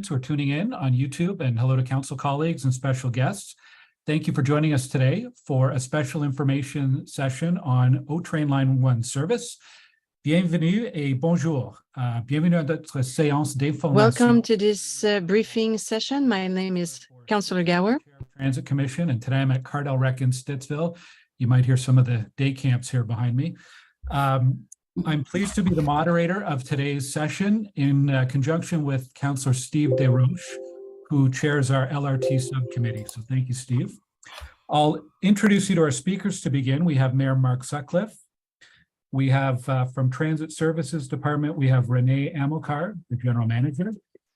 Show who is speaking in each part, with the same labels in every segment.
Speaker 1: participants who are tuning in on YouTube, and hello to council colleagues and special guests. Thank you for joining us today for a special information session on O Train Line 1 service. Bienvenue et bonjour. Bienvenue à notre séance d'information.
Speaker 2: Welcome to this briefing session. My name is Councillor Gower.
Speaker 1: Transit Commission, and today I'm at Cardell Rec in Stittsville. You might hear some of the day camps here behind me. I'm pleased to be the moderator of today's session in conjunction with Councillor Steve Desroches, who chairs our LRT subcommittee. So thank you, Steve. I'll introduce you to our speakers to begin. We have Mayor Mark Sutcliffe. We have from Transit Services Department, we have Renee Amilcar, the General Manager,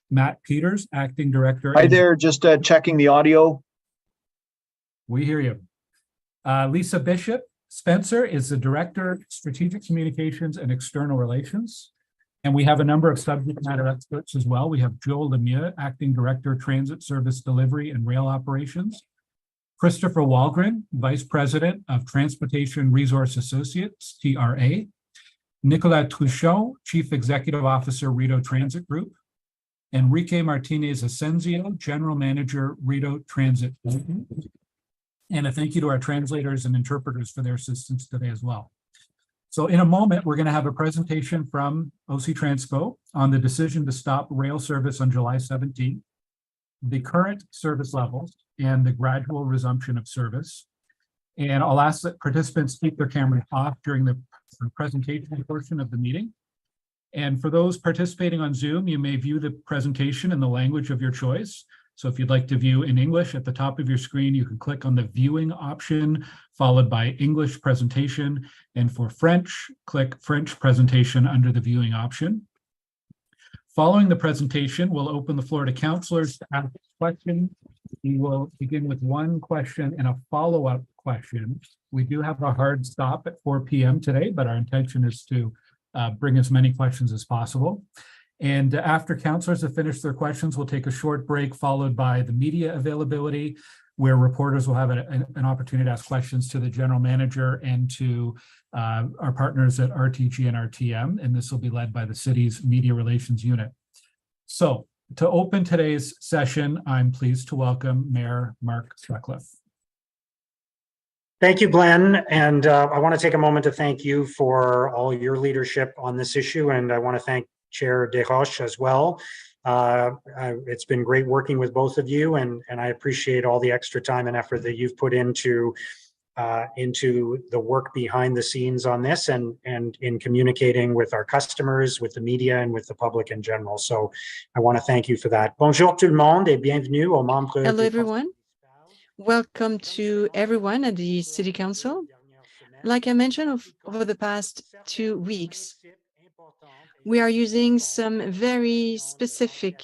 Speaker 1: Matt Peters, Acting Director.
Speaker 3: Hi there, just checking the audio.
Speaker 1: We hear you. Lisa Bishop Spencer is the Director, Strategic Communications and External Relations. And we have a number of subject matter experts as well. We have Joe Lemieux, Acting Director, Transit Service Delivery and Rail Operations. Christopher Walgren, Vice President of Transportation Resource Associates, TRA. Nicolas Truchon, Chief Executive Officer, Rideau Transit Group. Enrique Martinez Asensio, General Manager, Rideau Transit Group. And a thank you to our translators and interpreters for their assistance today as well. So in a moment, we're going to have a presentation from OC Transpo on the decision to stop rail service on July 17th, the current service levels, and the gradual resumption of service. And I'll ask that participants keep their cameras off during the presentation portion of the meeting. And for those participating on Zoom, you may view the presentation in the language of your choice. So if you'd like to view in English, at the top of your screen, you can click on the viewing option, followed by English presentation. And for French, click French presentation under the viewing option. Following the presentation, we'll open the floor to councillors to ask questions. We will begin with one question and a follow-up question. We do have a hard stop at 4 p.m. today, but our intention is to bring as many questions as possible. And after councillors have finished their questions, we'll take a short break, followed by the media availability, where reporters will have an opportunity to ask questions to the general manager and to our partners at RTG and RTM, and this will be led by the city's media relations unit. So to open today's session, I'm pleased to welcome Mayor Mark Sutcliffe.
Speaker 4: Thank you, Glenn. And I want to take a moment to thank you for all your leadership on this issue. And I want to thank Chair Desroches as well. It's been great working with both of you, and I appreciate all the extra time and effort that you've put into the work behind the scenes on this, and in communicating with our customers, with the media, and with the public in general. So I want to thank you for that. Bonjour tout le monde et bienvenue aux membres.
Speaker 2: Hello, everyone. Welcome to everyone at the City Council. Like I mentioned, over the past 2 weeks, we are using some very specific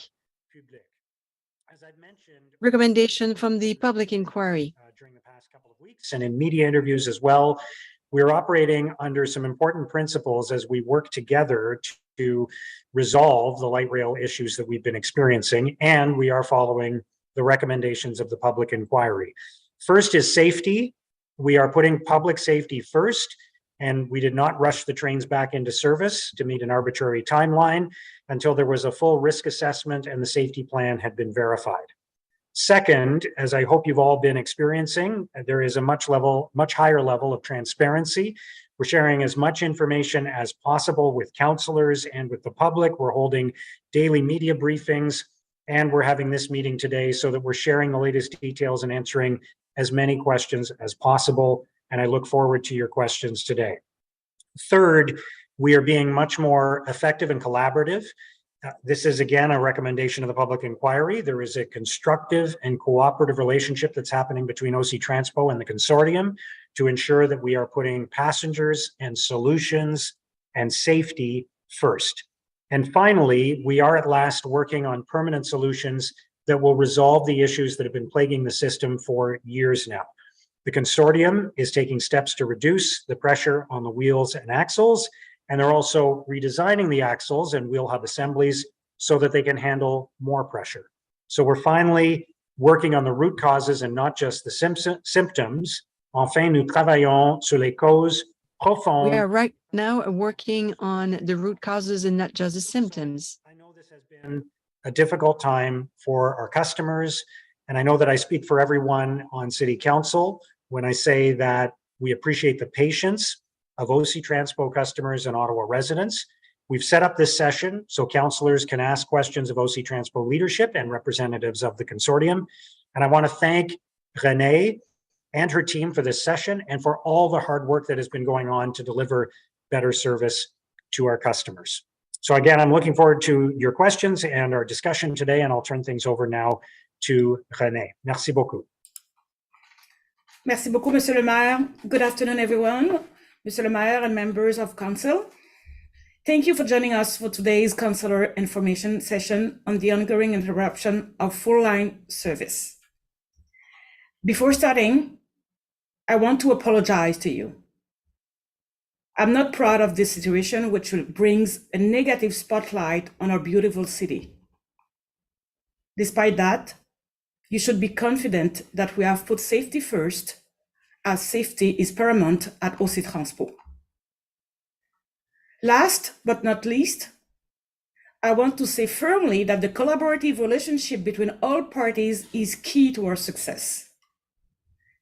Speaker 2: recommendation from the public inquiry.
Speaker 4: During the past couple of weeks and in media interviews as well, we're operating under some important principles as we work together to resolve the light rail issues that we've been experiencing, and we are following the recommendations of the public inquiry. First is safety. We are putting public safety first, and we did not rush the trains back into service to meet an arbitrary timeline until there was a full risk assessment and the safety plan had been verified. Second, as I hope you've all been experiencing, there is a much higher level of transparency. We're sharing as much information as possible with councillors and with the public. We're holding daily media briefings, and we're having this meeting today so that we're sharing the latest details and answering as many questions as possible. And I look forward to your questions today. Third, we are being much more effective and collaborative. This is, again, a recommendation of the public inquiry. There is a constructive and cooperative relationship that's happening between OC Transpo and the consortium to ensure that we are putting passengers and solutions and safety first. And finally, we are at last working on permanent solutions that will resolve the issues that have been plaguing the system for years now. The consortium is taking steps to reduce the pressure on the wheels and axles, and they're also redesigning the axles and wheel hub assemblies so that they can handle more pressure. So we're finally working on the root causes and not just the symptoms. Enfin, nous travaillons sur les causes profondes.
Speaker 2: We are right now working on the root causes and not just the symptoms.
Speaker 4: I know this has been a difficult time for our customers. And I know that I speak for everyone on City Council when I say that we appreciate the patience of OC Transpo customers and Ottawa residents. We've set up this session so councillors can ask questions of OC Transpo leadership and representatives of the consortium. And I want to thank Renee and her team for this session and for all the hard work that has been going on to deliver better service to our customers. So again, I'm looking forward to your questions and our discussion today, and I'll turn things over now to Renee. Merci beaucoup.
Speaker 5: Merci beaucoup, Monsieur le Maire. Good afternoon, everyone. Monsieur le Maire and members of Council. Thank you for joining us for today's Councillor information session on the ongoing interruption of full-line service. Before starting, I want to apologize to you. I'm not proud of this situation, which brings a negative spotlight on our beautiful city. Despite that, you should be confident that we have put safety first, as safety is paramount at OC Transpo. Last but not least, I want to say firmly that the collaborative relationship between all parties is key to our success.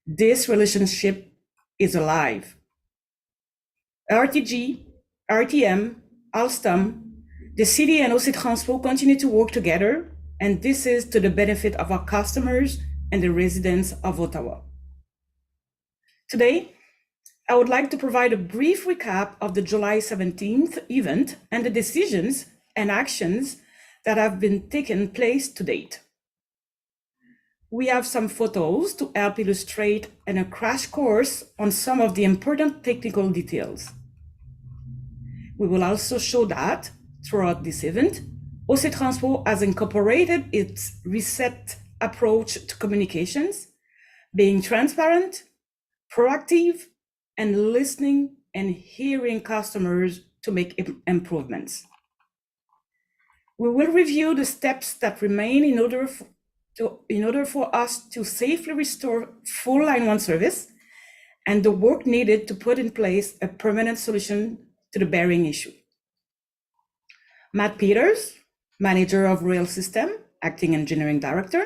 Speaker 5: This relationship is alive. RTG, RTM, Alstom, the city and OC Transpo continue to work together, and this is to the benefit of our customers and the residents of Ottawa. Today, I would like to provide a brief recap of the July 17th event and the decisions and actions that have been taken place to date. We have some photos to help illustrate and a crash course on some of the important technical details. We will also show that throughout this event, OC Transpo has incorporated its reset approach to communications, being transparent, proactive, and listening and hearing customers to make improvements. We will review the steps that remain in order for us to safely restore full Line 1 service and the work needed to put in place a permanent solution to the bearing issue. Matt Peters, Manager of Rail System, Acting Engineering Director,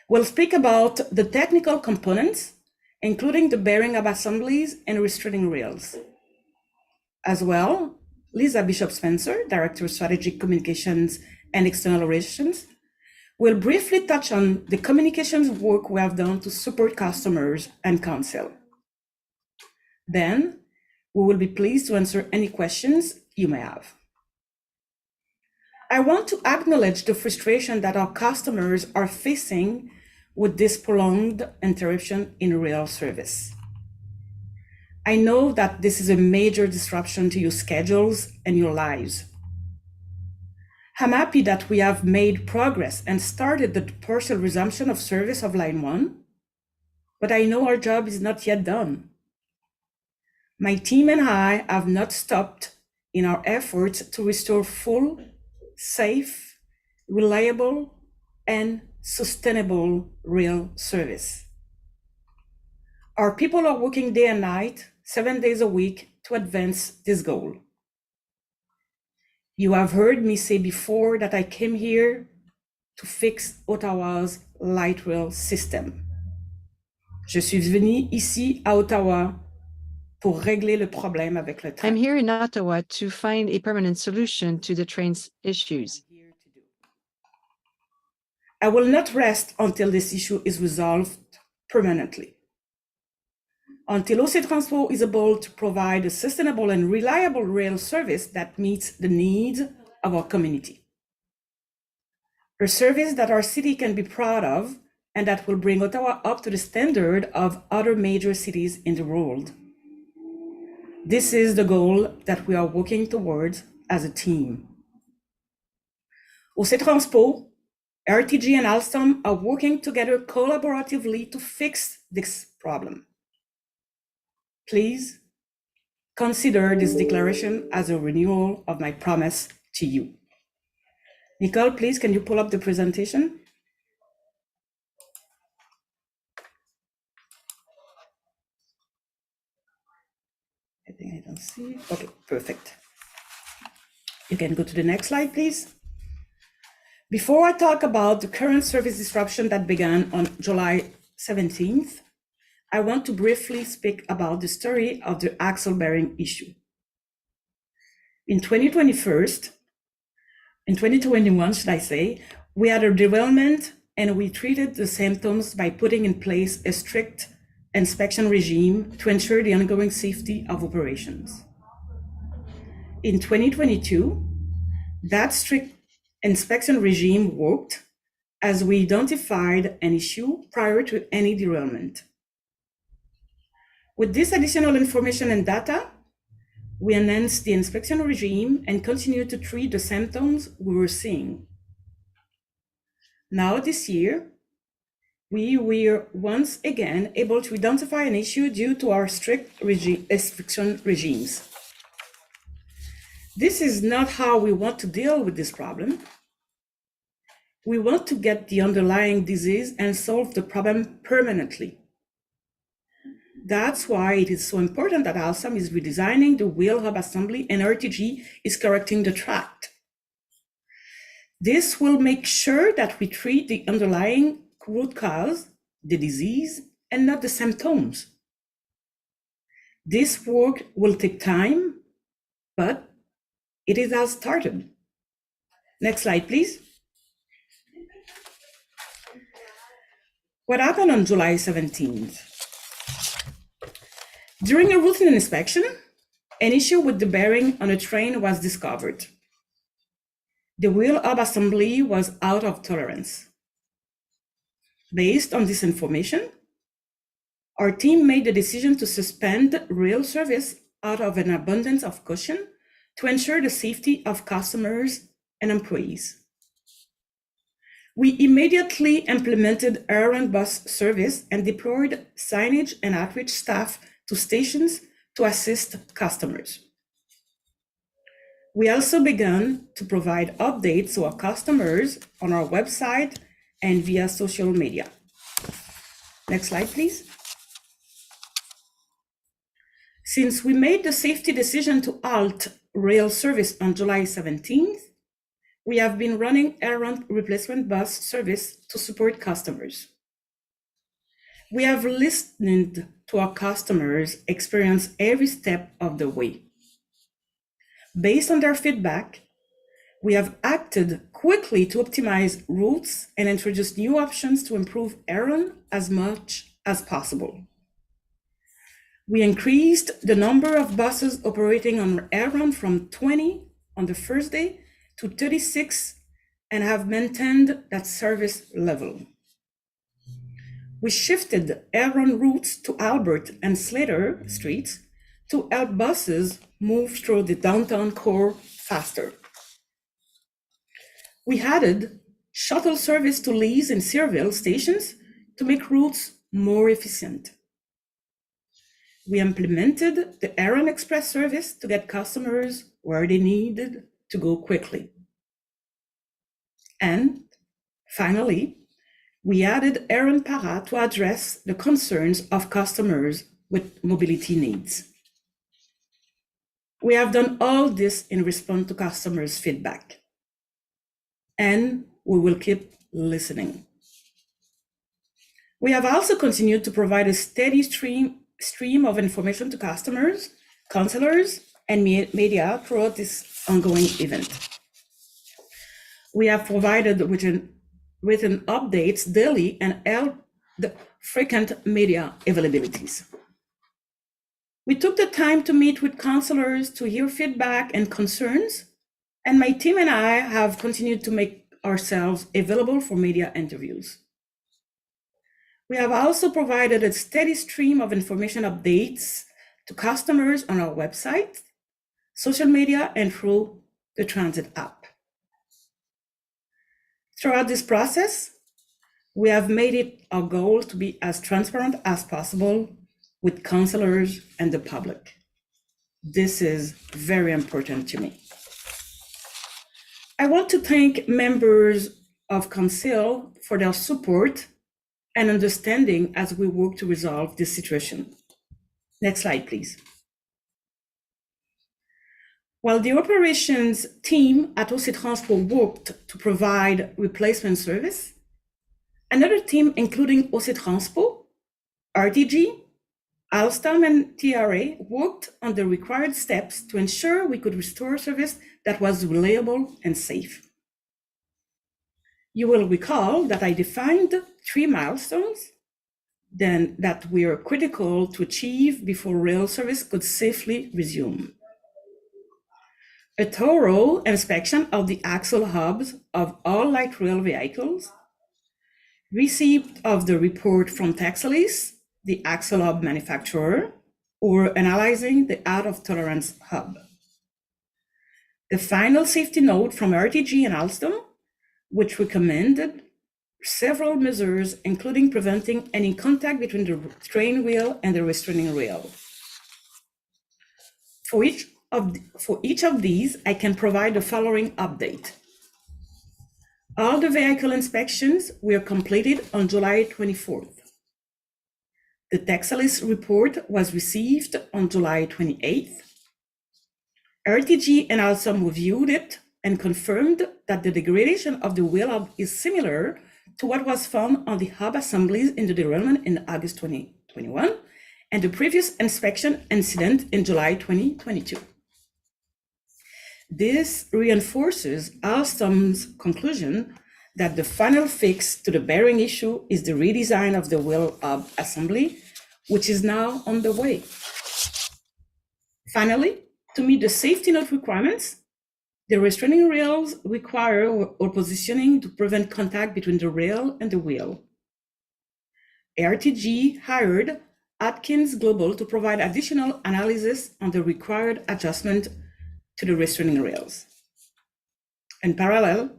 Speaker 5: will speak about the technical components, including the bearing of assemblies and restraining rails. As well, Lisa Bishop-Spencer, Director of Strategic Communications and External Relations, will briefly touch on the communications work we have done to support customers and council. Then, we will be pleased to answer any questions you may have. I want to acknowledge the frustration that our customers are facing with this prolonged interruption in rail service. I know that this is a major disruption to your schedules and your lives. I'm happy that we have made progress and started the partial resumption of service of Line 1, but I know our job is not yet done. My team and I have not stopped in our efforts to restore full, safe, reliable, and sustainable rail service. Our people are working day and night, 7 days a week, to advance this goal. You have heard me say before that I came here to fix Ottawa's light rail system. Je suis venu ici à Ottawa pour régler le problème avec le train.
Speaker 2: I'm here in Ottawa to find a permanent solution to the train's issues.
Speaker 5: I will not rest until this issue is resolved permanently. Until OC Transpo is able to provide a sustainable and reliable rail service that meets the needs of our community. A service that our city can be proud of and that will bring Ottawa up to the standard of other major cities in the world. This is the goal that we are working towards as a team. OC Transpo, RTG and Alstom are working together collaboratively to fix this problem. Please consider this declaration as a renewal of my promise to you. Nicole, please, can you pull up the presentation? I think I don't see it. Okay, perfect. You can go to the next slide, please. Before I talk about the current service disruption that began on July 17th, I want to briefly speak about the story of the axle bearing issue. In 2021, should I say, we had a derailment and we treated the symptoms by putting in place a strict inspection regime to ensure the ongoing safety of operations. In 2022, that strict inspection regime worked as we identified an issue prior to any derailment. With this additional information and data, we enhanced the inspection regime and continued to treat the symptoms we were seeing. Now this year, we were once again able to identify an issue due to our strict inspection regimes. This is not how we want to deal with this problem. We want to get the underlying disease and solve the problem permanently. That's why it is so important that Alstom is redesigning the wheel hub assembly and RTG is correcting the track. This will make sure that we treat the underlying root cause, the disease, and not the symptoms. This work will take time, but it is all started. Next slide, please. What happened on July 17th? During a routine inspection, an issue with the bearing on a train was discovered. The wheel hub assembly was out of tolerance. Based on this information, our team made the decision to suspend rail service out of an abundance of caution to ensure the safety of customers and employees. We immediately implemented air-run bus service and deployed signage and outreach staff to stations to assist customers. We also began to provide updates to our customers on our website and via social media. Next slide, please. Since we made the safety decision to halt rail service on July 17th, we have been running air-run replacement bus service to support customers. We have listened to our customers' experience every step of the way. Based on their feedback, we have acted quickly to optimize routes and introduce new options to improve air-run as much as possible. We increased the number of buses operating on air-run from 20 on the first day to 36 and have maintained that service level. We shifted air-run routes to Albert and Slater Streets to help buses move through the downtown core faster. We added shuttle service to Lees and Searville stations to make routes more efficient. We implemented the air-run express service to get customers where they needed to go quickly. And finally, we added air-run para to address the concerns of customers with mobility needs. We have done all this in response to customers' feedback, and we will keep listening. We have also continued to provide a steady stream of information to customers, counselors, and media throughout this ongoing event. We have provided written updates daily and held the frequent media availabilities. We took the time to meet with counselors to hear feedback and concerns, and my team and I have continued to make ourselves available for media interviews. We have also provided a steady stream of information updates to customers on our website, social media, and through the Transit app. Throughout this process, we have made it our goal to be as transparent as possible with counselors and the public. This is very important to me. I want to thank members of Council for their support and understanding as we work to resolve this situation. Next slide, please. While the operations team at OC Transpo worked to provide replacement service, another team, including OC Transpo, RTG, Alstom, and TRA, worked on the required steps to ensure we could restore service that was reliable and safe. You will recall that I defined 3 milestones then that were critical to achieve before rail service could safely resume. A thorough inspection of the axle hubs of all light rail vehicles, receipt of the report from Texalis, the axle hub manufacturer, or analyzing the out of tolerance hub. The final safety note from RTG and Alstom, which recommended several measures, including preventing any contact between the train wheel and the restraining rail. For each of these, I can provide the following update. All the vehicle inspections were completed on July 24th. The Texalis report was received on July 28th. RTG and Alstom reviewed it and confirmed that the degradation of the wheel hub is similar to what was found on the hub assemblies in the derailment in August 2021 and the previous inspection incident in July 2022. This reinforces Alstom's conclusion that the final fix to the bearing issue is the redesign of the wheel hub assembly, which is now on the way. Finally, to meet the safety note requirements, the restraining rails require or positioning to prevent contact between the rail and the wheel. RTG hired Atkins Global to provide additional analysis on the required adjustment to the restraining rails. In parallel,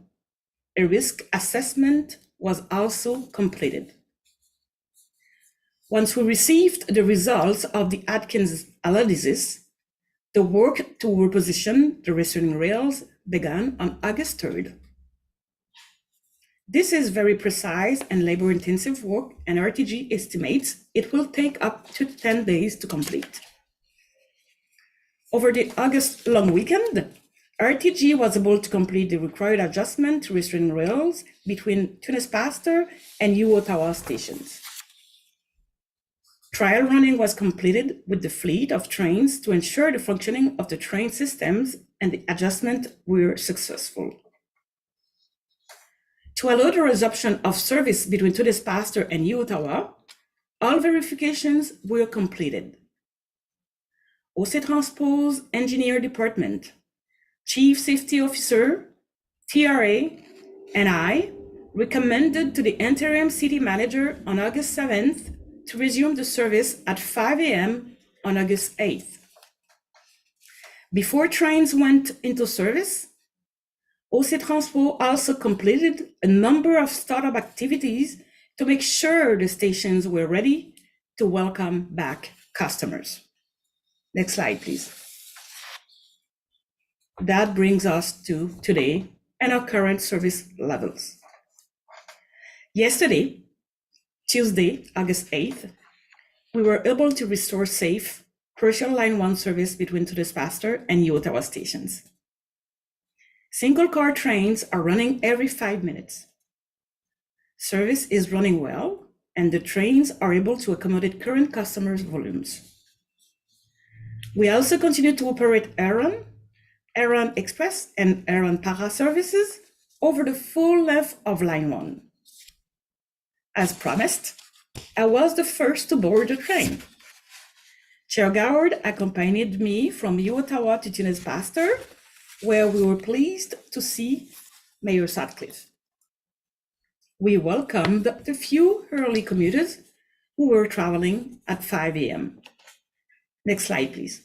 Speaker 5: a risk assessment was also completed. Once we received the results of the Atkins analysis, the work to reposition the restraining rails began on August 3rd. This is very precise and labor-intensive work, and RTG estimates it will take up to 10 days to complete. Over the August long weekend, RTG was able to complete the required adjustment to restraining rails between Tunis-Pasteur and Ottawa stations. Trial running was completed with the fleet of trains to ensure the functioning of the train systems, and the adjustment were successful. To allow the resumption of service between Tunis-Pasteur and Ottawa, all verifications were completed. OC Transpo's engineer department, Chief Safety Officer, TRA, and I recommended to the interim city manager on August 7th to resume the service at 5 a.m. on August 8th. Before trains went into service, OC Transpo also completed a number of startup activities to make sure the stations were ready to welcome back customers. Next slide, please. That brings us to today and our current service levels. Yesterday, Tuesday, August 8th, we were able to restore safe partial Line 1 service between Tunis-Pasteur and Ottawa stations. Single car trains are running every 5 minutes. Service is running well, and the trains are able to accommodate current customers' volumes. We also continue to operate Aran Express, and Aran Para services over the full length of Line 1. As promised, I was the first to board the train. Chair Goward accompanied me from Ottawa to Tunis-Pasteur, where we were pleased to see Mayor Sutcliffe. We welcomed the few early commuters who were traveling at 5 a.m. Next slide, please.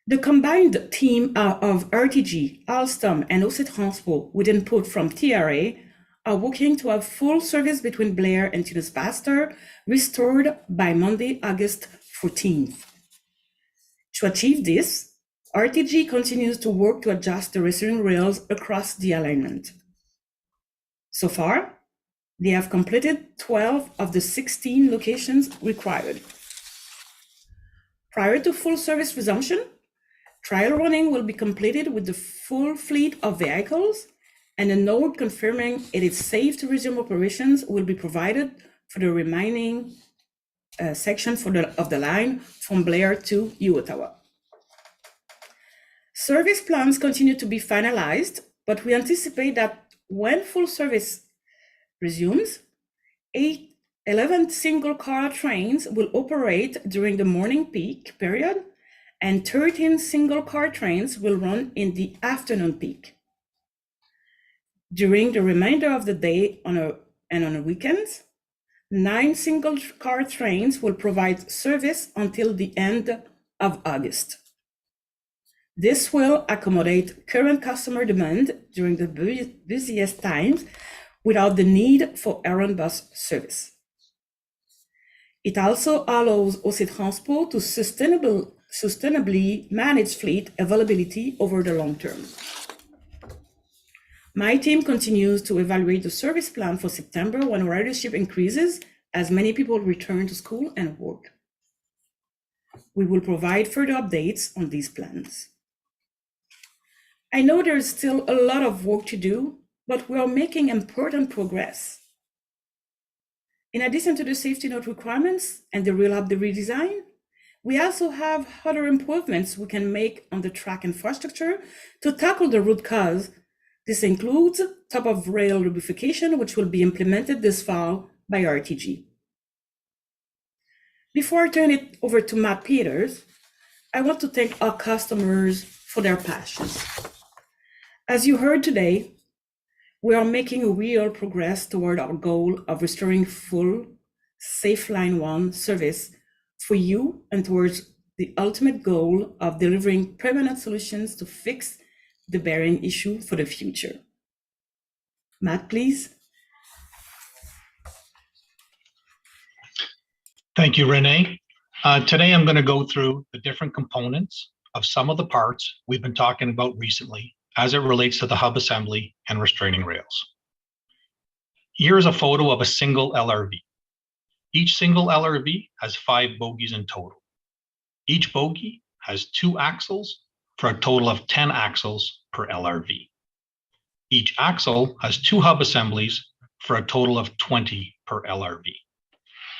Speaker 5: The combined team of RTG, Alstom, and OC Transpo, with input from TRA, are working to have full service between Blair and Tunis-Pasteur restored by Monday, August 14th. To achieve this, RTG continues to work to adjust the restraining rails across the alignment. So far, they have completed 12 of the 16 locations required. Prior to full service resumption, trial running will be completed with the full fleet of vehicles, and a note confirming it is safe to resume operations will be provided for the remaining section of the line from Blair to Ottawa. Service plans continue to be finalized, but we anticipate that when full service resumes, 11 single car trains will operate during the morning peak period, and 13 single car trains will run in the afternoon peak. During the remainder of the day and on the weekends, 9 single car trains will provide service until the end of August. This will accommodate current customer demand during the busiest times without the need for errand bus service. It also allows OC Transpo to sustainably manage fleet availability over the long term. My team continues to evaluate the service plan for September when ridership increases as many people return to school and work. We will provide further updates on these plans. I know there's still a lot of work to do, but we are making important progress. In addition to the safety note requirements and the rail hub redesign, we also have other improvements we can make on the track infrastructure to tackle the root cause. This includes top of rail lubrication, which will be implemented this fall by RTG. Before I turn it over to Matt Peters, I want to thank our customers for their passions. As you heard today, we are making real progress toward our goal of restoring full, safe Line 1 service for you and towards the ultimate goal of delivering permanent solutions to fix the bearing issue for the future. Matt, please.
Speaker 6: Thank you, Renee. Today I'm going to go through the different components of some of the parts we've been talking about recently as it relates to the hub assembly and restraining rails. Here's a photo of a single LRV. Each single LRV has 5 bogies in total. Each bogie has 2 axles for a total of 10 axles per LRV. Each axle has 2 hub assemblies for a total of 20 per LRV.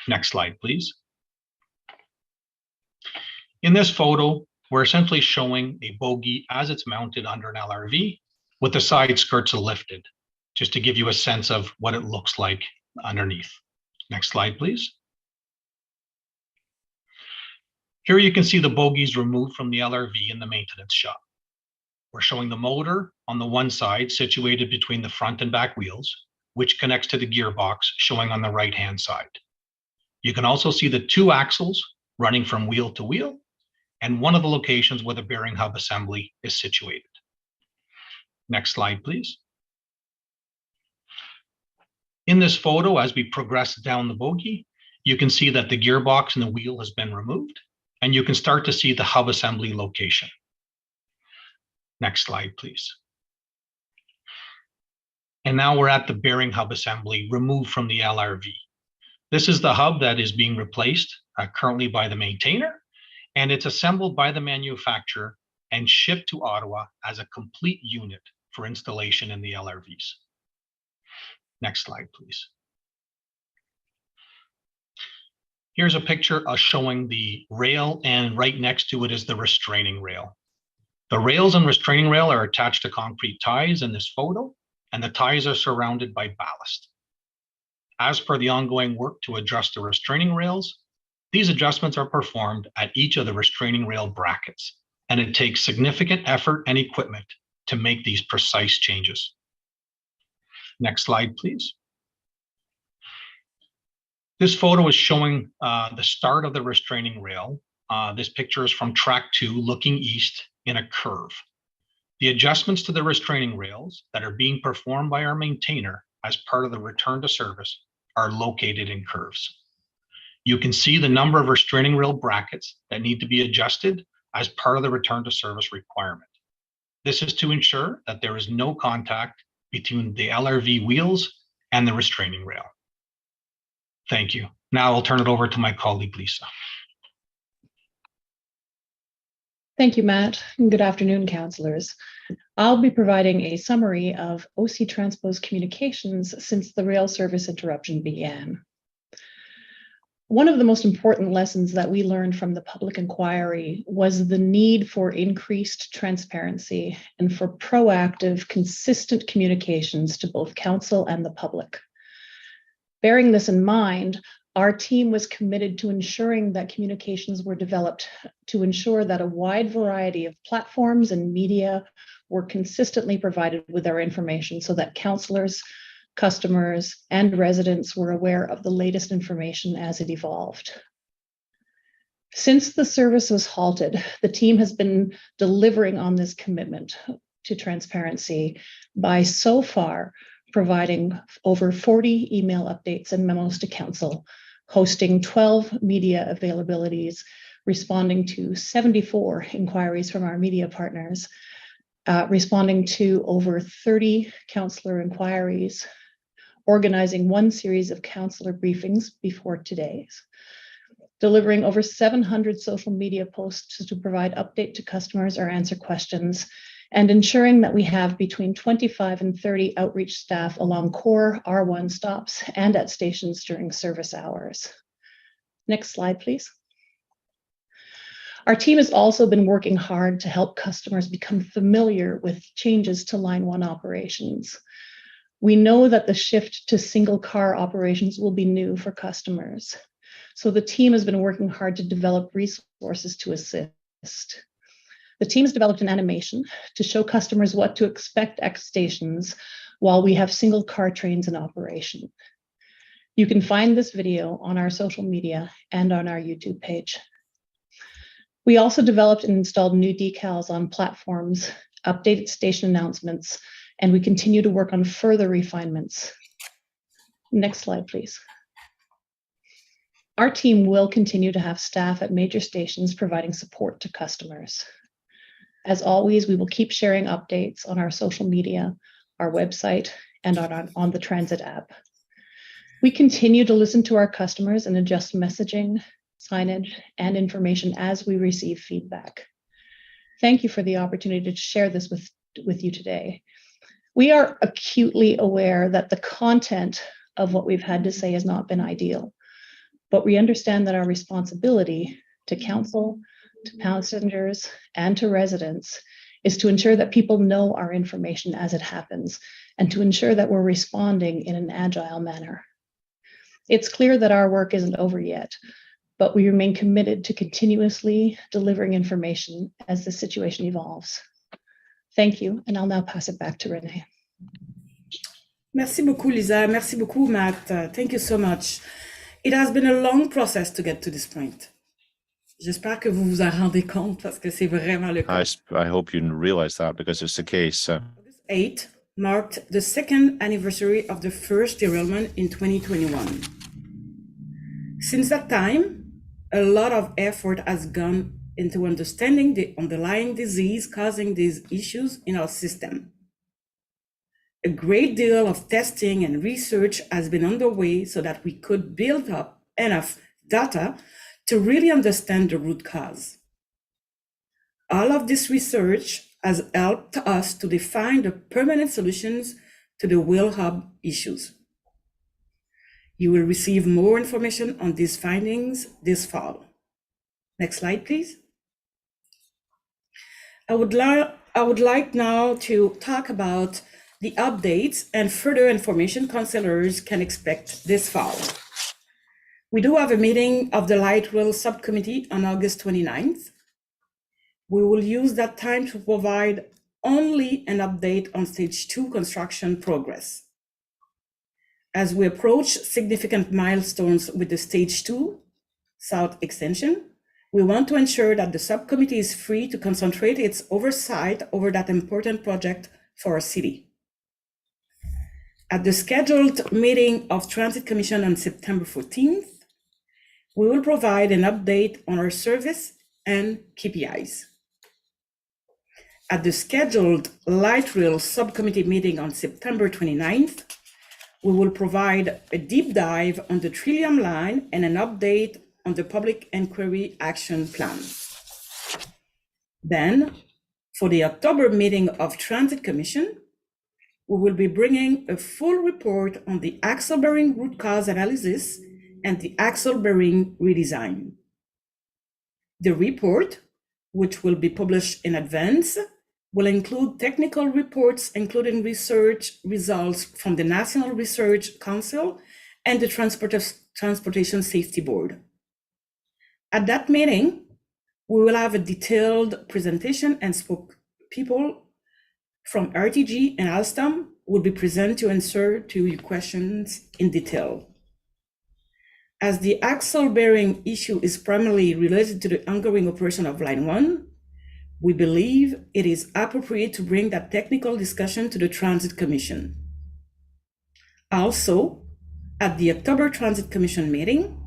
Speaker 6: Next slide, please. In this photo, we're essentially showing a bogie as it's mounted under an LRV with the side skirts lifted, just to give you a sense of what it looks like underneath. Next slide, please. Here you can see the bogies removed from the LRV in the maintenance shop. We're showing the motor on the one side situated between the front and back wheels, which connects to the gearbox showing on the right-hand side. You can also see the 2 axles running from wheel to wheel, and one of the locations where the bearing hub assembly is situated. Next slide, please. In this photo, as we progress down the bogie, you can see that the gearbox and the wheel has been removed, and you can start to see the hub assembly location. Next slide, please. And now we're at the bearing hub assembly removed from the LRV. This is the hub that is being replaced currently by the maintainer, and it's assembled by the manufacturer and shipped to Ottawa as a complete unit for installation in the LRVs. Next slide, please. Here's a picture of showing the rail, and right next to it is the restraining rail. The rails and restraining rail are attached to concrete ties in this photo, and the ties are surrounded by ballast. As per the ongoing work to adjust the restraining rails, these adjustments are performed at each of the restraining rail brackets, and it takes significant effort and equipment to make these precise changes. Next slide, please. This photo is showing the start of the restraining rail. This picture is from track 2 looking east in a curve. The adjustments to the restraining rails that are being performed by our maintainer as part of the return to service are located in curves. You can see the number of restraining rail brackets that need to be adjusted as part of the return to service requirement. This is to ensure that there is no contact between the LRV wheels and the restraining rail. Thank you. Now I'll turn it over to my colleague, Lisa.
Speaker 7: Thank you, Matt, and good afternoon, councillors. I'll be providing a summary of OC Transpo's communications since the rail service interruption began. One of the most important lessons that we learned from the public inquiry was the need for increased transparency and for proactive, consistent communications to both council and the public. Bearing this in mind, our team was committed to ensuring that communications were developed to ensure that a wide variety of platforms and media were consistently provided with our information so that councillors, customers, and residents were aware of the latest information as it evolved. Since the service was halted, the team has been delivering on this commitment to transparency by so far providing over 40 email updates and memos to council, hosting 12 media availabilities, responding to 74 inquiries from our media partners, responding to over 30 councillor inquiries, organizing one series of councillor briefings before today's, delivering over 700 social media posts to provide update to customers or answer questions, and ensuring that we have between 25 and 30 outreach staff along core R1 stops and at stations during service hours. Next slide, please. Our team has also been working hard to help customers become familiar with changes to Line 1 operations. We know that the shift to single car operations will be new for customers. So the team has been working hard to develop resources to assist. The team has developed an animation to show customers what to expect at stations while we have single car trains in operation. You can find this video on our social media and on our YouTube page. We also developed and installed new decals on platforms, updated station announcements, and we continue to work on further refinements. Next slide, please. Our team will continue to have staff at major stations providing support to customers. As always, we will keep sharing updates on our social media, our website, and on the Transit app. We continue to listen to our customers and adjust messaging, signage, and information as we receive feedback. Thank you for the opportunity to share this with you today. We are acutely aware that the content of what we've had to say has not been ideal, but we understand that our responsibility to council, to passengers, and to residents is to ensure that people know our information as it happens and to ensure that we're responding in an agile manner. It's clear that our work isn't over yet, but we remain committed to continuously delivering information as the situation evolves. Thank you, and I'll now pass it back to Renee.
Speaker 5: Merci beaucoup, Lisa. Merci beaucoup, Matt. Thank you so much. It has been a long process to get to this point. J'espère que vous vous en rendez compte parce que c'est vraiment le cas.
Speaker 8: I hope you realize that because it's the case.
Speaker 5: August 8 marked the second anniversary of the first derailment in 2021. Since that time, a lot of effort has gone into understanding the underlying disease causing these issues in our system. A great deal of testing and research has been underway so that we could build up enough data to really understand the root cause. All of this research has helped us to define the permanent solutions to the wheel hub issues. You will receive more information on these findings this fall. Next slide, please. I would like now to talk about the updates and further information councillors can expect this fall. We do have a meeting of the Light Rail Subcommittee on August 29th. We will use that time to provide only an update on Stage 2 construction progress. As we approach significant milestones with the Stage 2 South extension, we want to ensure that the subcommittee is free to concentrate its oversight over that important project for our city. At the scheduled meeting of Transit Commission on September 14th, we will provide an update on our service and KPIs. At the scheduled Light Rail Subcommittee meeting on September 29th, we will provide a deep dive on the Trillium Line and an update on the Public Inquiry Action Plan. Then, for the October meeting of Transit Commission, we will be bringing a full report on the axle bearing root cause analysis and the axle bearing redesign. The report, which will be published in advance, will include technical reports, including research results from the National Research Council and the Transportation Safety Board. At that meeting, we will have a detailed presentation and people from RTG and Alstom will be present to answer to your questions in detail. As the axle bearing issue is primarily related to the ongoing operation of Line 1, we believe it is appropriate to bring that technical discussion to the Transit Commission. Also, at the October Transit Commission meeting,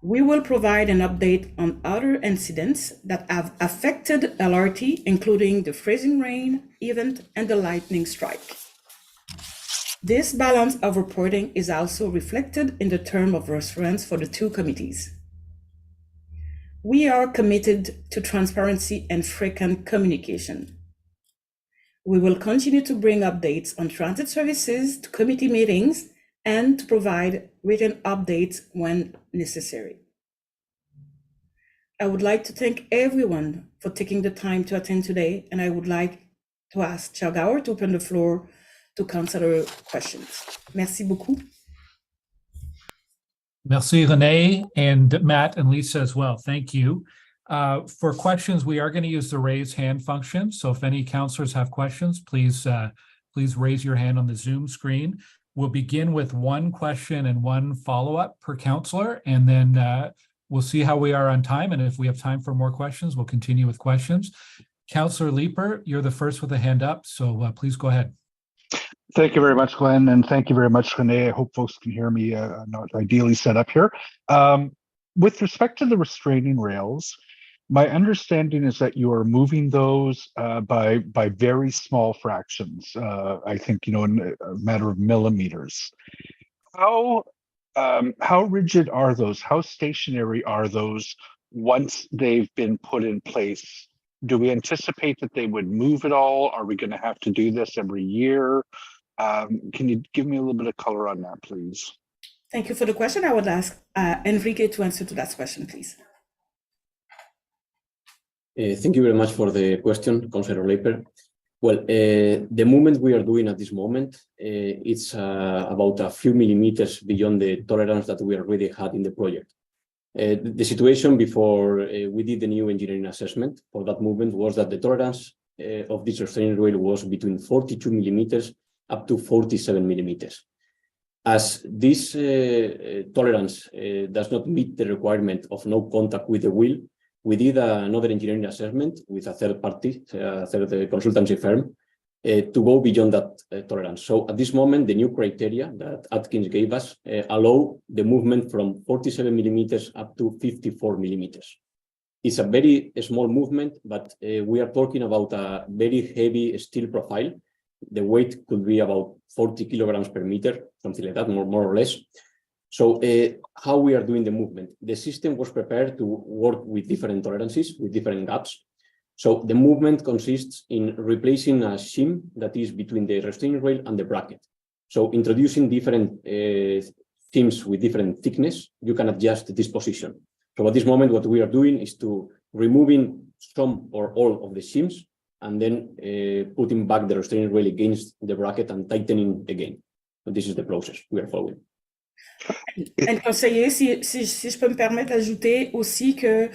Speaker 5: we will provide an update on other incidents that have affected LRT, including the freezing rain event and the lightning strike. This balance of reporting is also reflected in the term of reference for the two committees. We are committed to transparency and frequent communication. We will continue to bring updates on transit services to committee meetings and to provide written updates when necessary. I would like to thank everyone for taking the time to attend today, and I would like to ask Chair Gower to open the floor to consider questions. Merci beaucoup.
Speaker 1: Merci, Renee, and Matt and Lisa as well. Thank you. For questions, we are going to use the raise hand function. So if any counselors have questions, please raise your hand on the Zoom screen. We'll begin with one question and one follow-up per counselor, and then we'll see how we are on time. And if we have time for more questions, we'll continue with questions. Counselor Leeper, you're the first with a hand up, so please go ahead.
Speaker 9: Thank you very much, Glenn, and thank you very much, Renee. I hope folks can hear me. Not ideally set up here. With respect to the restraining rails, my understanding is that you are moving those by very small fractions. I think, in a matter of millimeters. How rigid are those? How stationary are those once they've been put in place? Do we anticipate that they would move at all? Are we going to have to do this every year? Can you give me a little bit of color on that, please?
Speaker 5: Thank you for the question. I would ask Enrique to answer to that question, please.
Speaker 10: Thank you very much for the question, Councillor Leeper. Well, the movement we are doing at this moment, it's about a few millimeters beyond the tolerance that we already had in the project. The situation before we did the new engineering assessment for that movement was that the tolerance of this restraining rail was between 42 millimeters up to 47 millimeters. As this tolerance does not meet the requirement of no contact with the wheel, we did another engineering assessment with a third party, a third consultancy firm, to go beyond that tolerance. So at this moment, the new criteria that Atkins gave us allow the movement from 47 millimeters up to 54 millimeters. It's a very small movement, but we are talking about a very heavy steel profile. The weight could be about 40 kilograms per meter, something like that, more or less. So how we are doing the movement? The system was prepared to work with different tolerances, with different gaps. So the movement consists in replacing a shim that is between the restraining rail and the bracket. So introducing different shims with different thickness, you can adjust this position. So at this moment, what we are doing is to removing some or all of the shims and then putting back the restraining rail against the bracket and tightening again. So this is the process we are following.
Speaker 5: Et conseiller, si je peux me permettre d'ajouter aussi que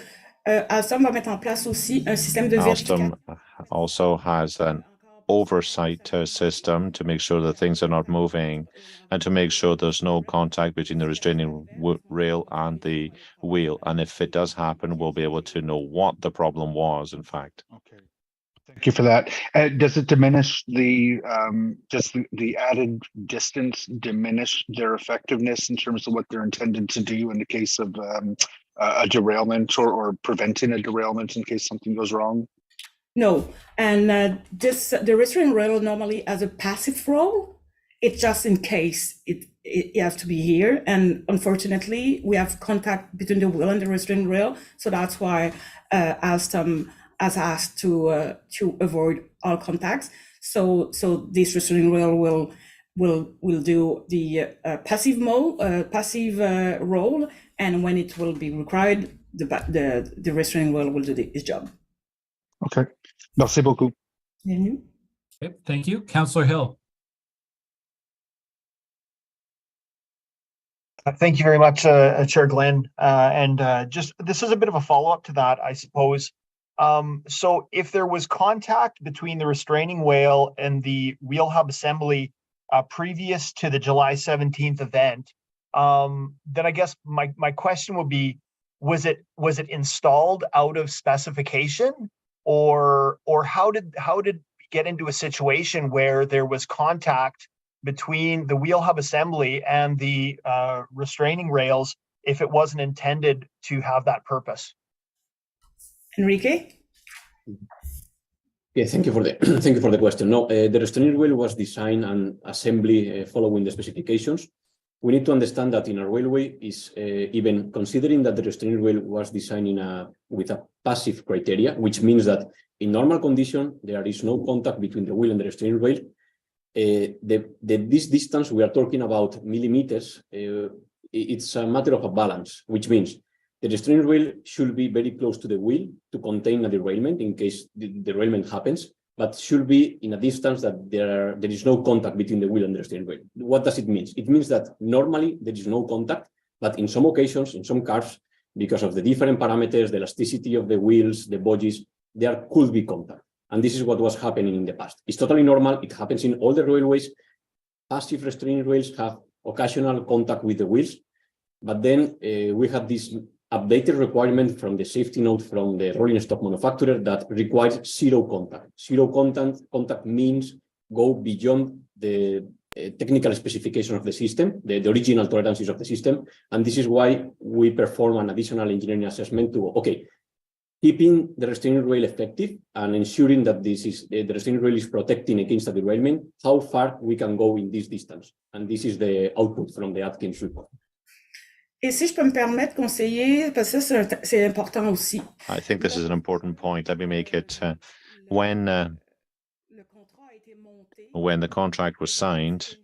Speaker 5: Alstom va mettre en place aussi un système de vérification.
Speaker 8: Alstom also has an oversight system to make sure that things are not moving and to make sure there's no contact between the restraining rail and the wheel. And if it does happen, we'll be able to know what the problem was, in fact.
Speaker 9: Okay. Thank you for that. Does it diminish does the added distance diminish their effectiveness in terms of what they're intended to do in the case of a derailment or preventing a derailment in case something goes wrong?
Speaker 5: No, and the restraining rail normally has a passive role. It's just in case it has to be here. And unfortunately, we have contact between the wheel and the restraining rail. So that's why Alstom as asked to avoid all contacts. So this restraining rail will do the passive role, and when it will be required, the restraining rail will do its job.
Speaker 9: Okay. Merci beaucoup.
Speaker 1: Okay, thank you. Councillor Hill.
Speaker 3: Thank you very much, Chair Glenn. Just this is a bit of a follow-up to that, I suppose. So if there was contact between the restraining rail and the wheel hub assembly previous to the July 17th event, then I guess my question would be, was it installed out of specification, or how did we get into a situation where there was contact between the wheel hub assembly and the restraining rails if it wasn't intended to have that purpose?
Speaker 5: Enrique?
Speaker 10: Yeah, thank you for the question. No, the restraining rail was designed and assembly following the specifications. We need to understand that in a railway is even considering that the restraining rail was designed with a passive criteria, which means that in normal condition there is no contact between the wheel and the restraining rail. This distance we are talking about millimeters. It's a matter of a balance, which means the restraining rail should be very close to the wheel to contain a derailment in case the derailment happens, but should be in a distance that there is no contact between the wheel and the restraining rail. What does it mean? It means that normally there is no contact, but in some occasions, in some cars, because of the different parameters, the elasticity of the wheels, the bogies, there could be contact. And this is what was happening in the past. It's totally normal. It happens in all the railways. Passive restraining rails have occasional contact with the wheels, but then we have this updated requirement from the safety note from the rolling stock manufacturer that requires zero contact. Zero contact means go beyond the technical specification of the system, the original tolerances of the system. And this is why we perform an additional engineering assessment to, okay, keeping the restraining rail effective and ensuring that the restraining rail is protecting against the derailment, how far we can go in this distance. And this is the output from the Atkins report.
Speaker 5: Et si je peux me permettre, conseiller, parce que ça, c'est important aussi.
Speaker 8: I think this is an important point. Let me make it when the contract was signed,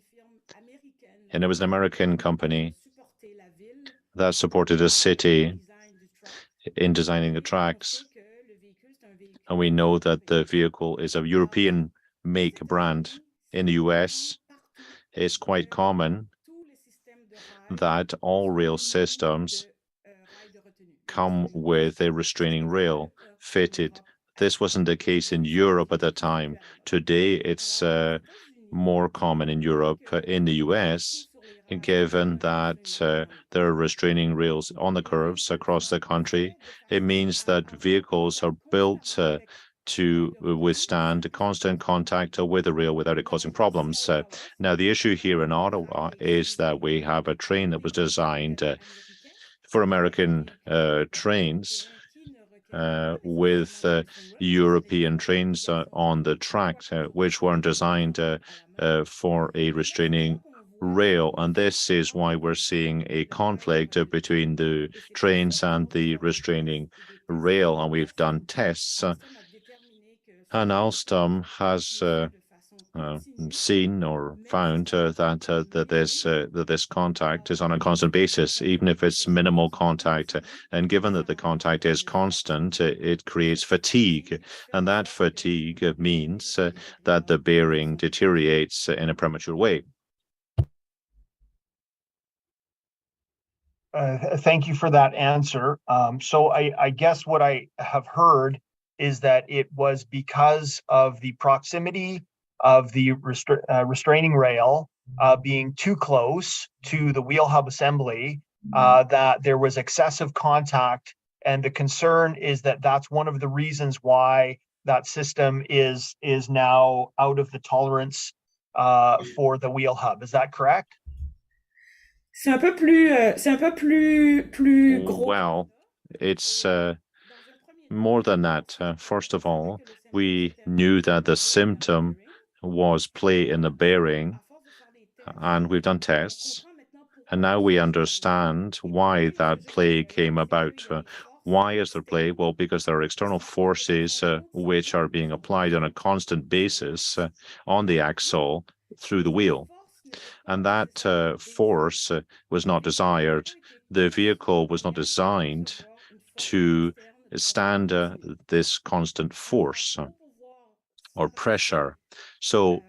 Speaker 8: and it was an American company that supported a city in designing the tracks, and we know that the vehicle is a European make brand. In the US, it's quite common that all rail systems come with a restraining rail fitted. This wasn't the case in Europe at the time. Today, it's more common in Europe. In the US, given that there are restraining rails on the curves across the country, it means that vehicles are built to withstand constant contact with the rail without it causing problems. Now, the issue here in Ottawa is that we have a train that was designed for American trains with European trains on the track, which weren't designed for a restraining rail. And this is why we're seeing a conflict between the trains and the restraining rail. And we've done tests. And Alstom has seen or found that this contact is on a constant basis, even if it's minimal contact. And given that the contact is constant, it creates fatigue, and that fatigue means that the bearing deteriorates in a premature way.
Speaker 3: Thank you for that answer. So I guess what I have heard is that it was because of the proximity of the restraining rail being too close to the wheel hub assembly that there was excessive contact, and the concern is that that's one of the reasons why that system is now out of the tolerance for the wheel hub. Is that correct?
Speaker 5: C'est un peu plus gros.
Speaker 8: Well, it's more than that. First of all, we knew that the symptom was play in the bearing, and we've done tests, and now we understand why that play came about. Why is there play? Well, because there are external forces which are being applied on a constant basis on the axle through the wheel. And that force was not desired. The vehicle was not designed to stand this constant force or pressure. So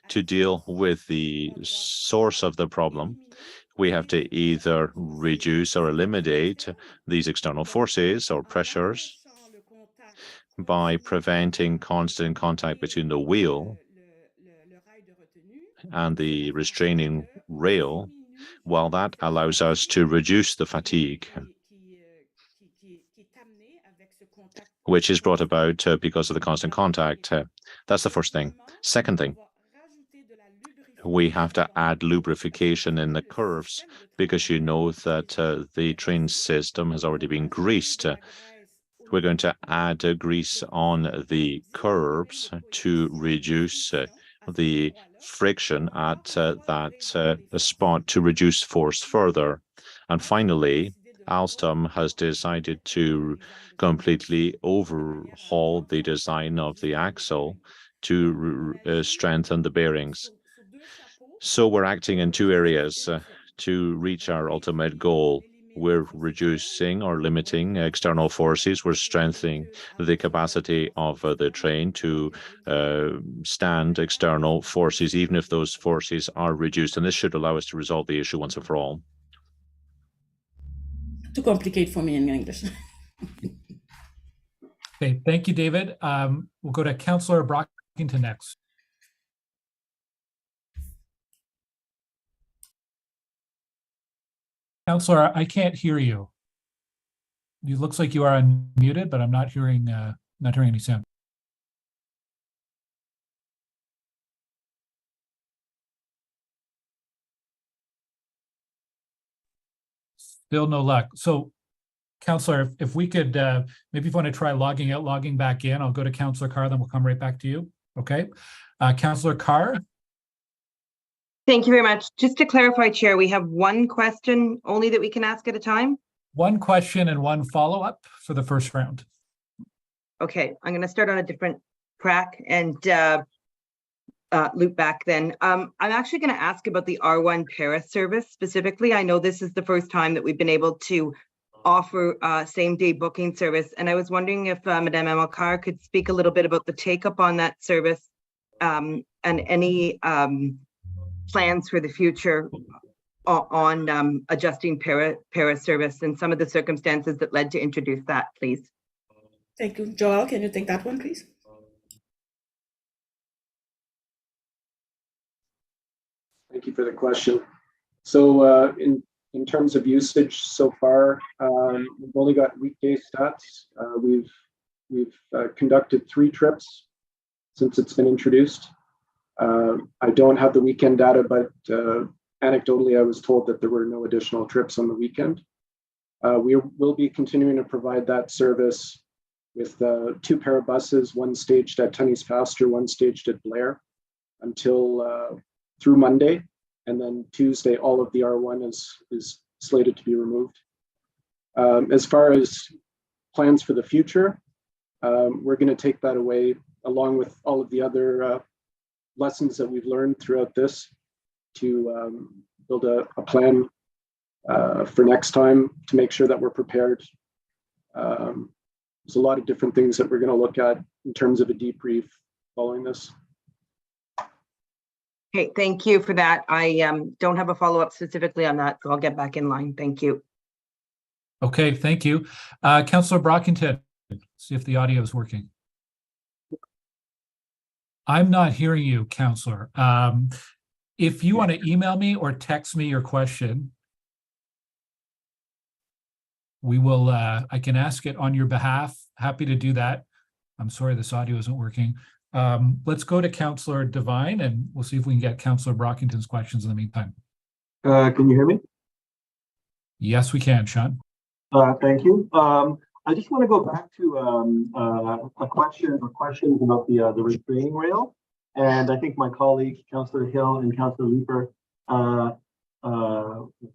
Speaker 8: to deal with the source of the problem, we have to either reduce or eliminate these external forces or pressures by preventing constant contact between the wheel and the restraining rail, while that allows us to reduce the fatigue, which is brought about because of the constant contact. That's the first thing. Second thing, we have to add lubrication in the curves because you know that the train system has already been greased. We're going to add grease on the curbs to reduce the friction at that spot to reduce force further. And finally, Alstom has decided to completely overhaul the design of the axle to strengthen the bearings. So we're acting in two areas to reach our ultimate goal. We're reducing or limiting external forces. We're strengthening the capacity of the train to stand external forces, even if those forces are reduced. And this should allow us to resolve the issue once and for all.
Speaker 5: Too complicated for me in English.
Speaker 1: Okay, thank you, David. We'll go to Councillor Brockington next. Councillor, I can't hear you. It looks like you are unmuted, but I'm not hearing any sound. Still no luck. So, Councillor, if we could, maybe if you want to try logging out, logging back in, I'll go to Councillor Carr, then we'll come right back to you. Okay. Councillor Carr.
Speaker 11: Thank you very much. Just to clarify, Chair, we have one question only that we can ask at a time?
Speaker 1: One question and one follow-up for the first round.
Speaker 11: Okay, I'm going to start on a different track and loop back then. I'm actually going to ask about the R1 Paris service specifically. I know this is the first time that we've been able to offer same-day booking service, and I was wondering if Madame Amilcar could speak a little bit about the take-up on that service and any plans for the future on adjusting Paris service and some of the circumstances that led to introduce that, please.
Speaker 5: Thank you. Joel, can you take that one, please?
Speaker 12: Thank you for the question. So in terms of usage so far, we've only got weekday stats. We've conducted 3 trips since it's been introduced. I don't have the weekend data, but anecdotally, I was told that there were no additional trips on the weekend. We will be continuing to provide that service with 2 pair of buses, one staged at Tunney's Pasture, one staged at Blair, until through Monday. And then Tuesday, all of the R1 is slated to be removed. As far as plans for the future, we're going to take that away along with all of the other lessons that we've learned throughout this to build a plan for next time to make sure that we're prepared. There's a lot of different things that we're going to look at in terms of a debrief following this.
Speaker 11: Okay, thank you for that. I don't have a follow-up specifically on that, so I'll get back in line. Thank you.
Speaker 1: Okay, thank you. Councillor Brockington, see if the audio is working. I'm not hearing you, Councillor. If you want to email me or text me your question, we will, I can ask it on your behalf. Happy to do that. I'm sorry this audio isn't working. Let's go to Councillor Devine and we'll see if we can get Councillor Brockington's questions in the meantime.
Speaker 13: Can you hear me?
Speaker 1: Yes, we can, Sean.
Speaker 13: Thank you. I just want to go back to a question or questions about the restraining rail. And I think my colleagues, Councillor Hill and Councillor Leeper,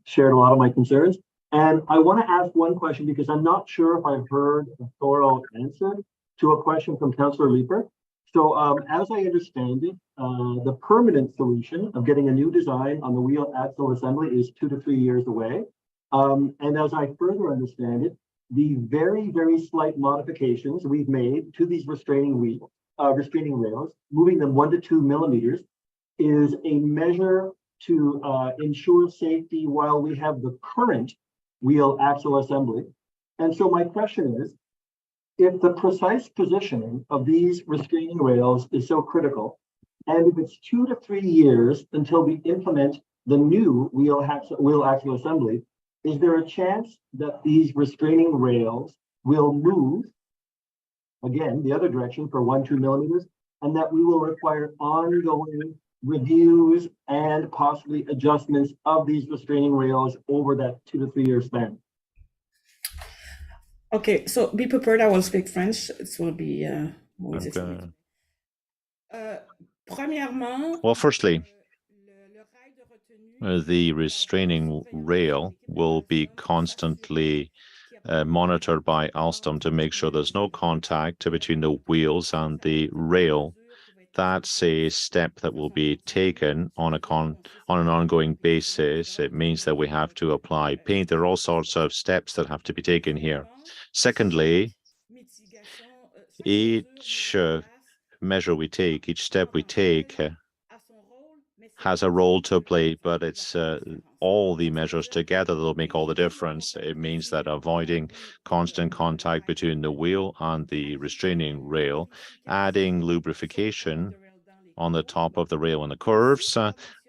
Speaker 13: shared a lot of my concerns. And I want to ask one question because I'm not sure if I've heard a thorough answer to a question from Councillor Leeper. So as I understand it, the permanent solution of getting a new design on the wheel axle assembly is 2 to 3 years away. And as I further understand it, the very, very slight modifications we've made to these restraining rails, moving them 1 to 2 millimeters, is a measure to ensure safety while we have the current wheel axle assembly. And so my question is, if the precise positioning of these restraining rails is so critical, and if it's 2 to 3 years until we implement the new wheel axle assembly, is there a chance that these restraining rails will move, again, the other direction for 1, 2 millimeters, and that we will require ongoing reviews and possibly adjustments of these restraining rails over that 2 to 3 year span?
Speaker 5: Okay, so be prepared. I will speak French. It will be more easy.
Speaker 8: Well, firstly, the restraining rail will be constantly monitored by Alstom to make sure there's no contact between the wheels and the rail. That's a step that will be taken on an ongoing basis. It means that we have to apply paint. There are all sorts of steps that have to be taken here. Secondly, each measure we take, each step we take has a role to play, but it's all the measures together that'll make all the difference. It means that avoiding constant contact between the wheel and the restraining rail, adding lubrication on the top of the rail and the curves.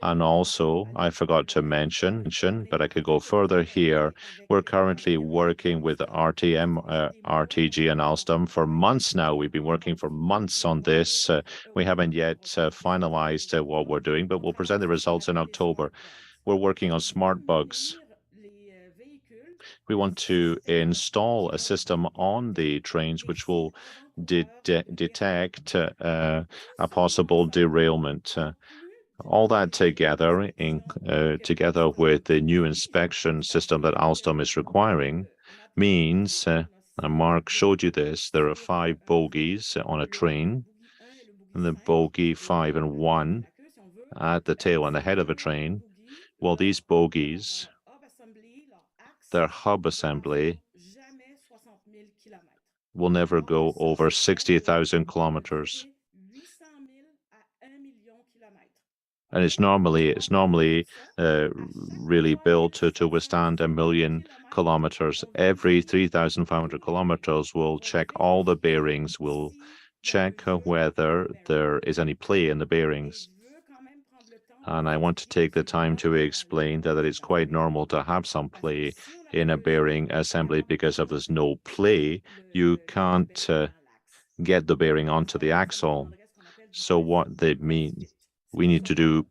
Speaker 8: And also, I forgot to mention, but I could go further here. We're currently working with RTM, RTG and Alstom for months now. We've been working for months on this. We haven't yet finalized what we're doing, but we'll present the results in October. We're working on smart bugs. We want to install a system on the trains which will detect a possible derailment. All that together, together with the new inspection system that Alstom is requiring, means, and Mark showed you this, there are 5 bogies on a train, and the bogie 5 and 1 at the tail and the head of a train. Well, these bogies, their hub assembly will never go over 60,000 kilometers. And it's normally really built to withstand 1 million kilometers. Every 3,500 kilometers, we'll check all the bearings. We'll check whether there is any play in the bearings. And I want to take the time to explain that it's quite normal to have some play in a bearing assembly, because if there's no play, you can't get the bearing onto the axle. So what they mean, we need to do,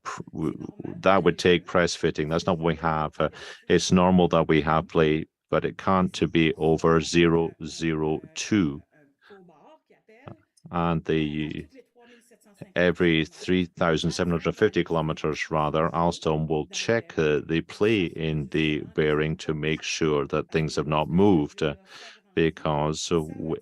Speaker 8: that would take press fitting. That's not what we have. It's normal that we have play, but it can't be over 0.002. And every 3,750 kilometers, rather, Alstom will check the play in the bearing to make sure that things have not moved. Because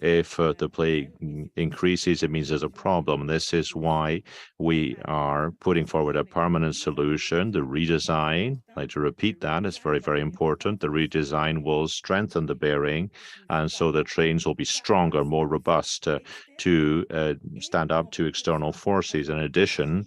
Speaker 8: if the play increases, it means there's a problem. This is why we are putting forward a permanent solution, the redesign. I'd like to repeat that, it's very, very important. The redesign will strengthen the bearing, and so the trains will be stronger, more robust to stand up to external forces. In addition,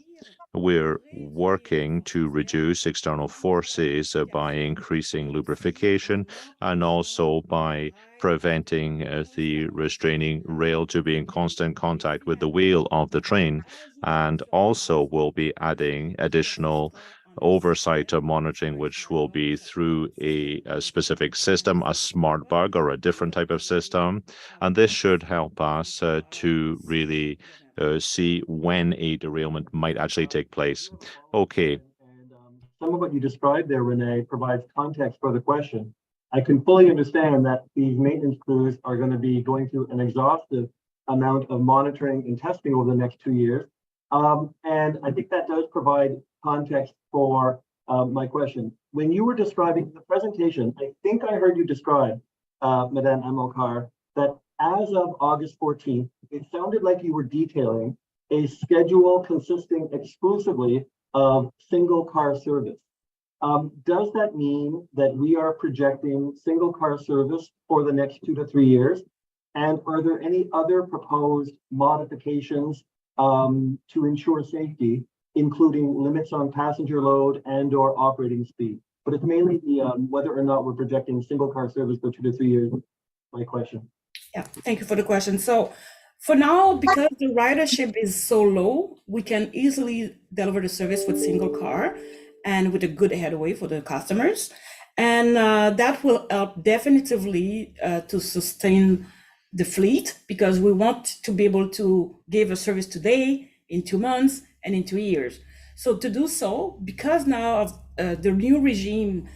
Speaker 8: we're working to reduce external forces by increasing lubrication and also by preventing the restraining rail to be in constant contact with the wheel of the train. And also we'll be adding additional oversight of monitoring, which will be through a specific system, a smart bug or a different type of system. And this should help us to really see when a derailment might actually take place. Okay.
Speaker 13: And some of what you described there, Renee, provides context for the question. I can fully understand that these maintenance crews are going to be going through an exhaustive amount of monitoring and testing over the next 2 years. And I think that does provide context for my question. When you were describing the presentation, I think I heard you describe, Madame Amilcar, that as of August 14th, it sounded like you were detailing a schedule consisting exclusively of single car service. Does that mean that we are projecting single car service for the next 2 to 3 years? And are there any other proposed modifications to ensure safety, including limits on passenger load and or operating speed? But it's mainly the whether or not we're projecting single car service for 2 to 3 years. My question.
Speaker 5: Yeah, thank you for the question. So for now, because the ridership is so low, we can easily deliver the service with single car and with a good headway for the customers. And that will help definitively to sustain the fleet, because we want to be able to give a service today, in 2 months, and in 2 years. So to do so, because now of the new regime,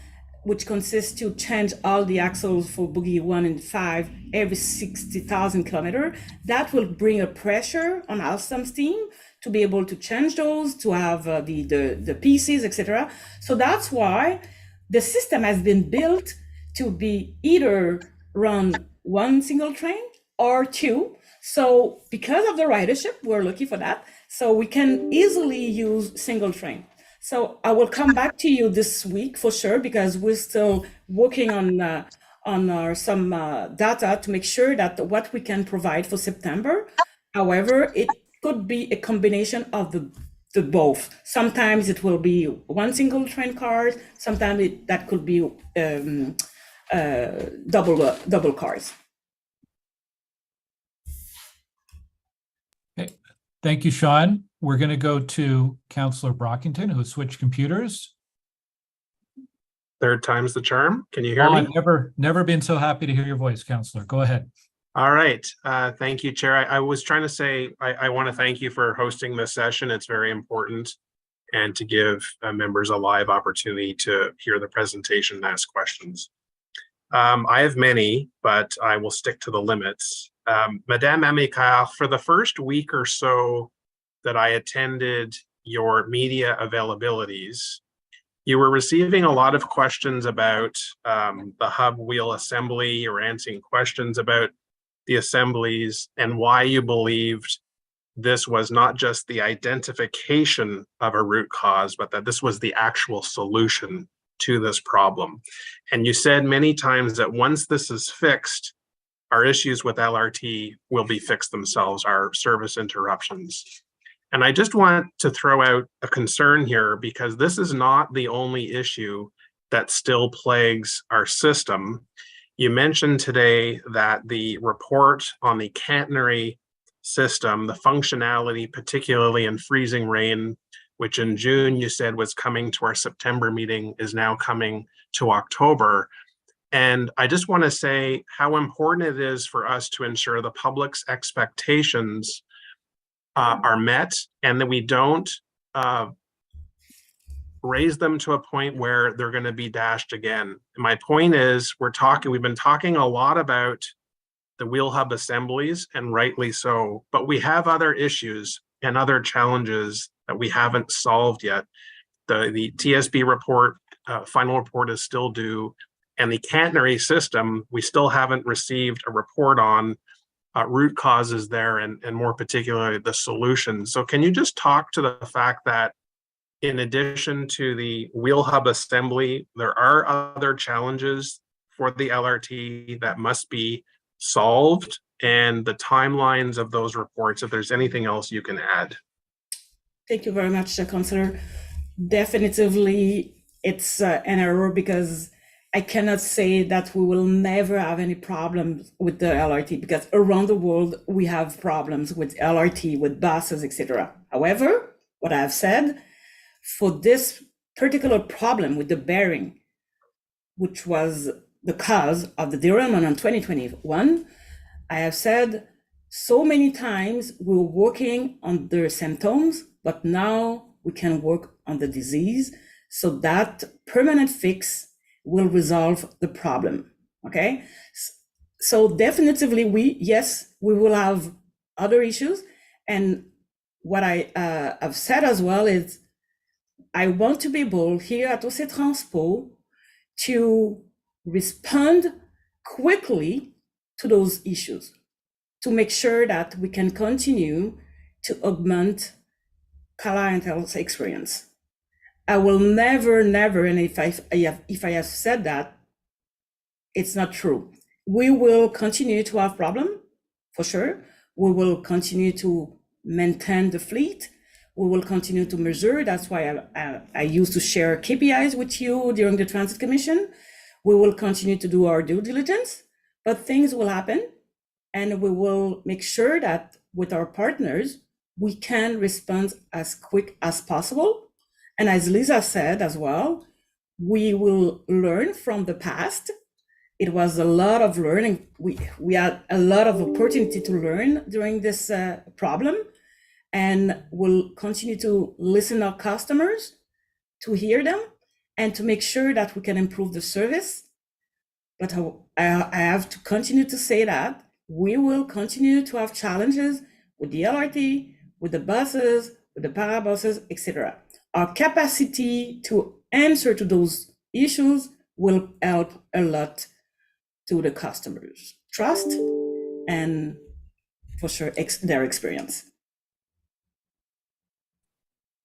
Speaker 5: which consists to change all the axles for bogie 1 and 5 every 60,000 kilometers, that will bring a pressure on Alstom's team to be able to change those, to have the pieces, etc. So that's why the system has been built to be either run 1 single train or 2. So because of the ridership, we're lucky for that. So we can easily use single train. So I will come back to you this week for sure, because we're still working on some data to make sure that what we can provide for September. However, it could be a combination of the both. Sometimes it will be 1 single train cars. Sometimes that could be double cars.
Speaker 1: Okay. Thank you, Sean. We're going to go to Councillor Brockington, who switched computers.
Speaker 14: Third time's the charm. Can you hear me?
Speaker 1: I've never been so happy to hear your voice, Councillor. Go ahead.
Speaker 14: All right. Thank you, Chair. I was trying to say, I want to thank you for hosting this session. It's very important, and to give members a live opportunity to hear the presentation and ask questions. I have many, but I will stick to the limits. Madame Amilcar, for the first week or so that I attended your media availabilities, you were receiving a lot of questions about the hub wheel assembly. You were answering questions about the assemblies and why you believed this was not just the identification of a root cause, but that this was the actual solution to this problem. And you said many times that once this is fixed, our issues with LRT will be fixed themselves, our service interruptions. And I just want to throw out a concern here, because this is not the only issue that still plagues our system. You mentioned today that the report on the catenary system, the functionality, particularly in freezing rain, which in June you said was coming to our September meeting, is now coming to October. And I just want to say how important it is for us to ensure the public's expectations are met, and that we don't raise them to a point where they're going to be dashed again. And my point is, we've been talking a lot about the wheel hub assemblies, and rightly so, but we have other issues and other challenges that we haven't solved yet. The TSB report, final report is still due, and the catenary system, we still haven't received a report on root causes there, and more particularly the solutions. So can you just talk to the fact that in addition to the wheel hub assembly, there are other challenges for the LRT that must be solved, and the timelines of those reports, if there's anything else you can add?
Speaker 5: Thank you very much, Councillor. Definitively, it's an error, because I cannot say that we will never have any problems with the LRT, because around the world we have problems with LRT, with buses, etc. However, what I have said, for this particular problem with the bearing, which was the cause of the derailment in 2021, I have said so many times we're working on the symptoms, but now we can work on the disease, so that permanent fix will resolve the problem. Okay, so definitively we will have other issues, and what I have said as well is I want to be able here at OC Transpo to respond quickly to those issues, to make sure that we can continue to augment clientele's experience. I will never, and if I have said that, it's not true. We will continue to have problem, for sure. We will continue to maintain the fleet. We will continue to measure. That's why I used to share KPIs with you during the Transit Commission. We will continue to do our due diligence, but things will happen, and we will make sure that with our partners, we can respond as quick as possible. And as Lisa said as well, we will learn from the past. It was a lot of learning. We had a lot of opportunity to learn during this problem, and we'll continue to listen to our customers, to hear them, and to make sure that we can improve the service. But I have to continue to say that we will continue to have challenges with the LRT, with the buses, with the parabuses, etc. Our capacity to answer to those issues will help a lot to the customers' trust and for sure their experience.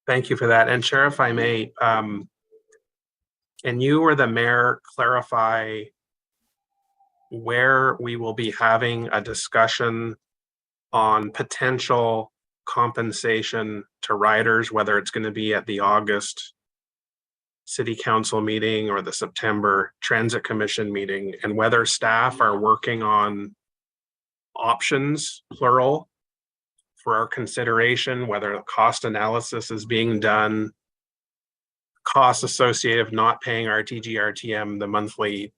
Speaker 14: Thank you for that. And Chair, if I may, can you or the mayor clarify where we will be having a discussion on potential compensation to riders, whether it's going to be at the August City Council meeting or the September Transit Commission meeting, and whether staff are working on options, plural, for our consideration, whether a cost analysis is being done, costs associated with not paying RTG, RTM, the monthly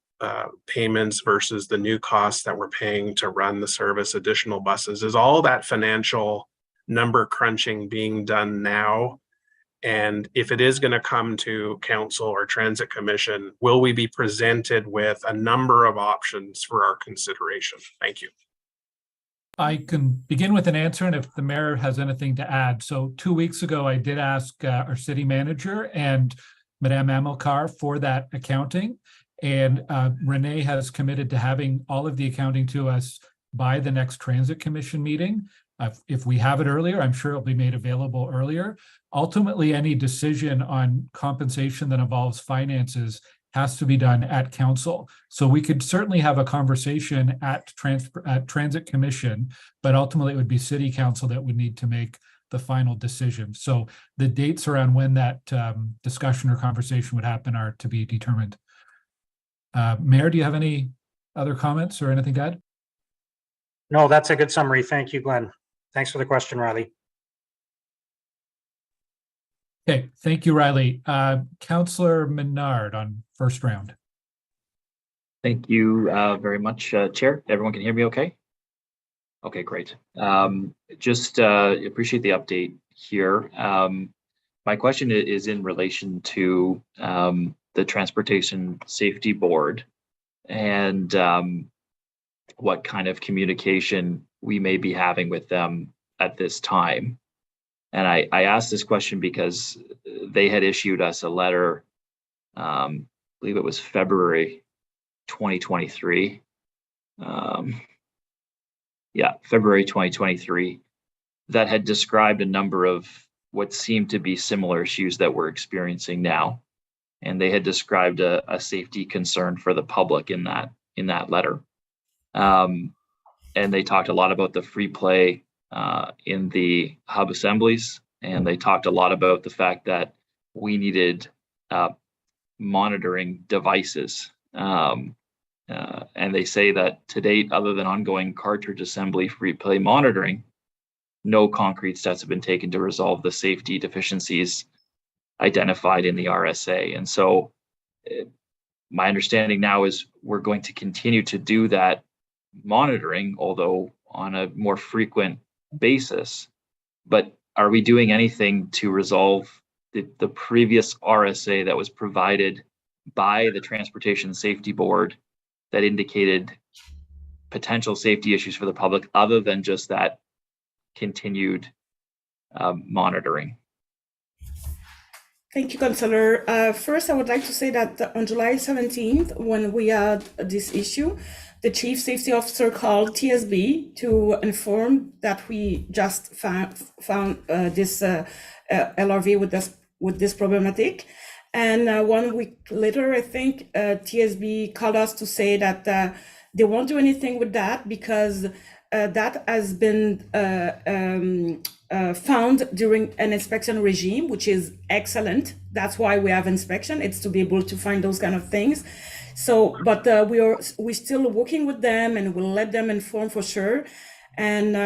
Speaker 14: payments versus the new costs that we're paying to run the service, additional buses. Is all that financial number crunching being done now? And if it is going to come to council or transit commission, will we be presented with a number of options for our consideration? Thank you.
Speaker 1: I can begin with an answer, and if the mayor has anything to add. So 2 weeks ago, I did ask our city manager and Madame Amilcar for that accounting. And Renee has committed to having all of the accounting to us by the next Transit Commission meeting. If we have it earlier, I'm sure it'll be made available earlier. Ultimately, any decision on compensation that involves finances has to be done at council. So we could certainly have a conversation at Transit Commission, but ultimately it would be City Council that would need to make the final decision. So the dates around when that discussion or conversation would happen are to be determined. Mayor, do you have any other comments or anything to add?
Speaker 4: No, that's a good summary. Thank you, Glenn. Thanks for the question, Riley.
Speaker 1: Okay, thank you, Riley. Councillor Menard on first round.
Speaker 15: Thank you very much, Chair. Everyone can hear me okay? Okay, great. Just appreciate the update here. My question is in relation to the Transportation Safety Board and what kind of communication we may be having with them at this time. And I asked this question because they had issued us a letter, I believe it was February 2023. February 2023, that had described a number of what seemed to be similar issues that we're experiencing now. And they had described a safety concern for the public in that letter. And they talked a lot about the free play in the hub assemblies, and they talked a lot about the fact that we needed monitoring devices. And they say that to date, other than ongoing cartridge assembly free play monitoring, no concrete steps have been taken to resolve the safety deficiencies identified in the RSA. And so my understanding now is we're going to continue to do that monitoring, although on a more frequent basis. But are we doing anything to resolve the previous RSA that was provided by the Transportation Safety Board that indicated potential safety issues for the public other than just that continued monitoring?
Speaker 5: Thank you, Councillor. First, I would like to say that on July 17th, when we had this issue, the Chief Safety Officer called TSB to inform that we just found this LRV with this problematic. And 1 week later, I think TSB called us to say that they won't do anything with that because that has been found during an inspection regime, which is excellent. That's why we have inspection. It's to be able to find those kind of things. So, but we're still working with them, and we'll let them inform for sure. And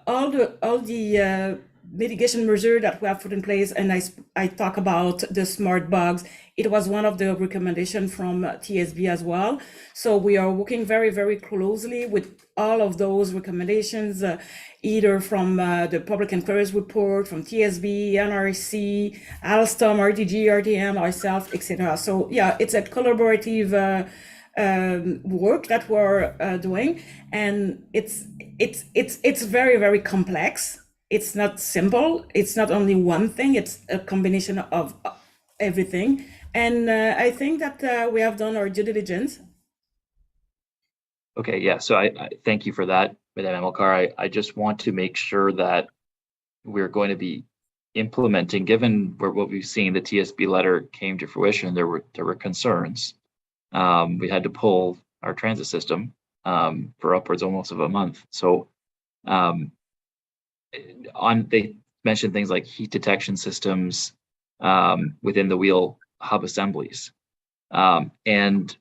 Speaker 5: all the mitigation measure that we have put in place, and I talk about the smart bugs. It was one of the recommendations from TSB as well. So we are working very, very closely with all of those recommendations, either from the public inquiries report, from TSB, NRC, Alstom, RTG, RTM, ourselves, etc. So yeah, it's a collaborative work that we're doing, and it's very, very complex. It's not simple. It's not only one thing. It's a combination of everything. And I think that we have done our due diligence.
Speaker 15: Okay, yeah, so I thank you for that, Madame Amilcar. I just want to make sure that we're going to be implementing, given what we've seen, the TSB letter came to fruition, there were concerns. We had to pull our transit system for upwards almost of a month. So they mentioned things like heat detection systems within the wheel hub assemblies. And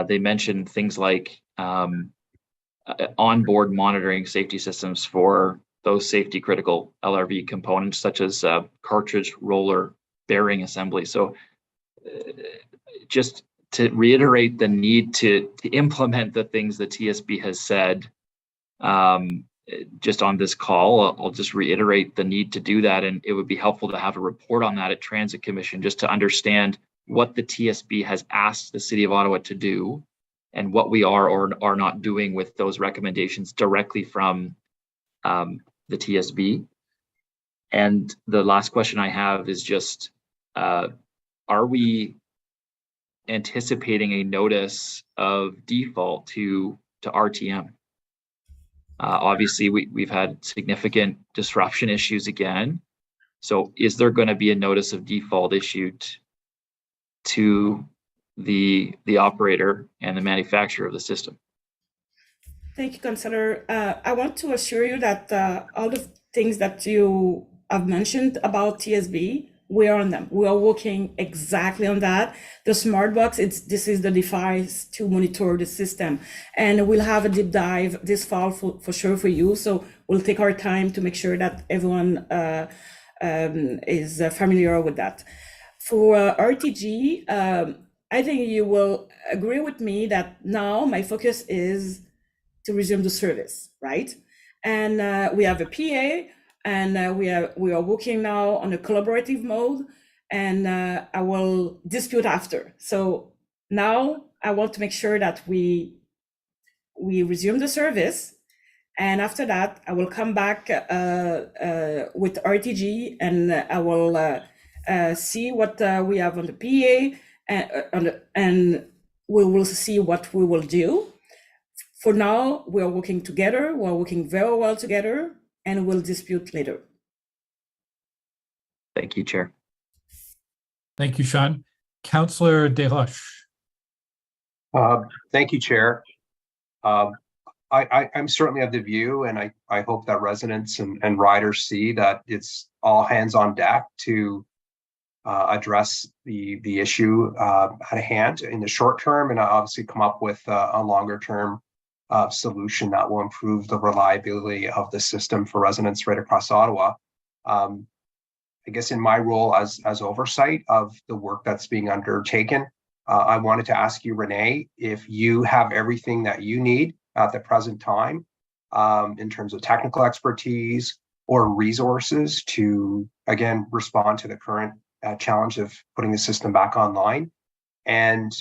Speaker 15: they mentioned things like onboard monitoring safety systems for those safety critical LRV components, such as cartridge, roller, bearing assembly. So just to reiterate the need to implement the things that TSB has said, just on this call, I'll just reiterate the need to do that. And it would be helpful to have a report on that at Transit Commission, just to understand what the TSB has asked the City of Ottawa to do and what we are or are not doing with those recommendations directly from the TSB. And the last question I have is just, are we anticipating a notice of default to RTM? Obviously, we've had significant disruption issues again. So is there going to be a notice of default issued to the operator and the manufacturer of the system?
Speaker 5: Thank you, Councillor. I want to assure you that all the things that you have mentioned about TSB, we are on them. We are working exactly on that. The smart box, this is the device to monitor the system, and we'll have a deep dive this fall for sure for you. So we'll take our time to make sure that everyone is familiar with that. For RTG, I think you will agree with me that now my focus is to resume the service, right? And we have a PA, and we are working now on a collaborative mode, and I will dispute after. So now I want to make sure that we resume the service, and after that I will come back with RTG, and I will see what we have on the PA, and we will see what we will do. For now, we are working together. We are working very well together, and we'll dispute later.
Speaker 15: Thank you, Chair.
Speaker 1: Thank you, Sean. Councillor Desroches.
Speaker 16: Thank you, Chair. I'm certainly of the view, and I hope that residents and riders see that it's all hands on deck to address the issue at hand in the short term, and obviously come up with a longer term solution that will improve the reliability of the system for residents right across Ottawa. I guess in my role as oversight of the work that's being undertaken, I wanted to ask you, Renee, if you have everything that you need at the present time in terms of technical expertise or resources to, again, respond to the current challenge of putting the system back online and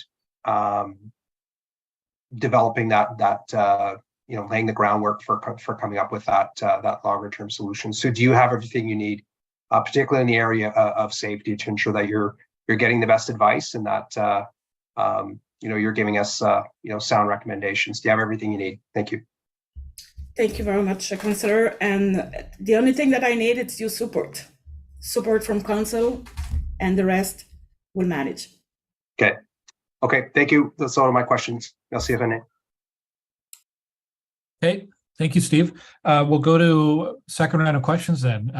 Speaker 16: developing laying the groundwork for coming up with that longer term solution. So do you have everything you need particularly in the area of safety, to ensure that you're getting the best advice and that you're giving us sound recommendations. Do you have everything you need? Thank you.
Speaker 5: Thank you very much, Councillor. And the only thing that I need is your support from Council, and the rest will manage.
Speaker 16: Okay. Thank you. That's all of my questions. Merci, René.
Speaker 1: Okay, thank you, Steve. We'll go to second round of questions then.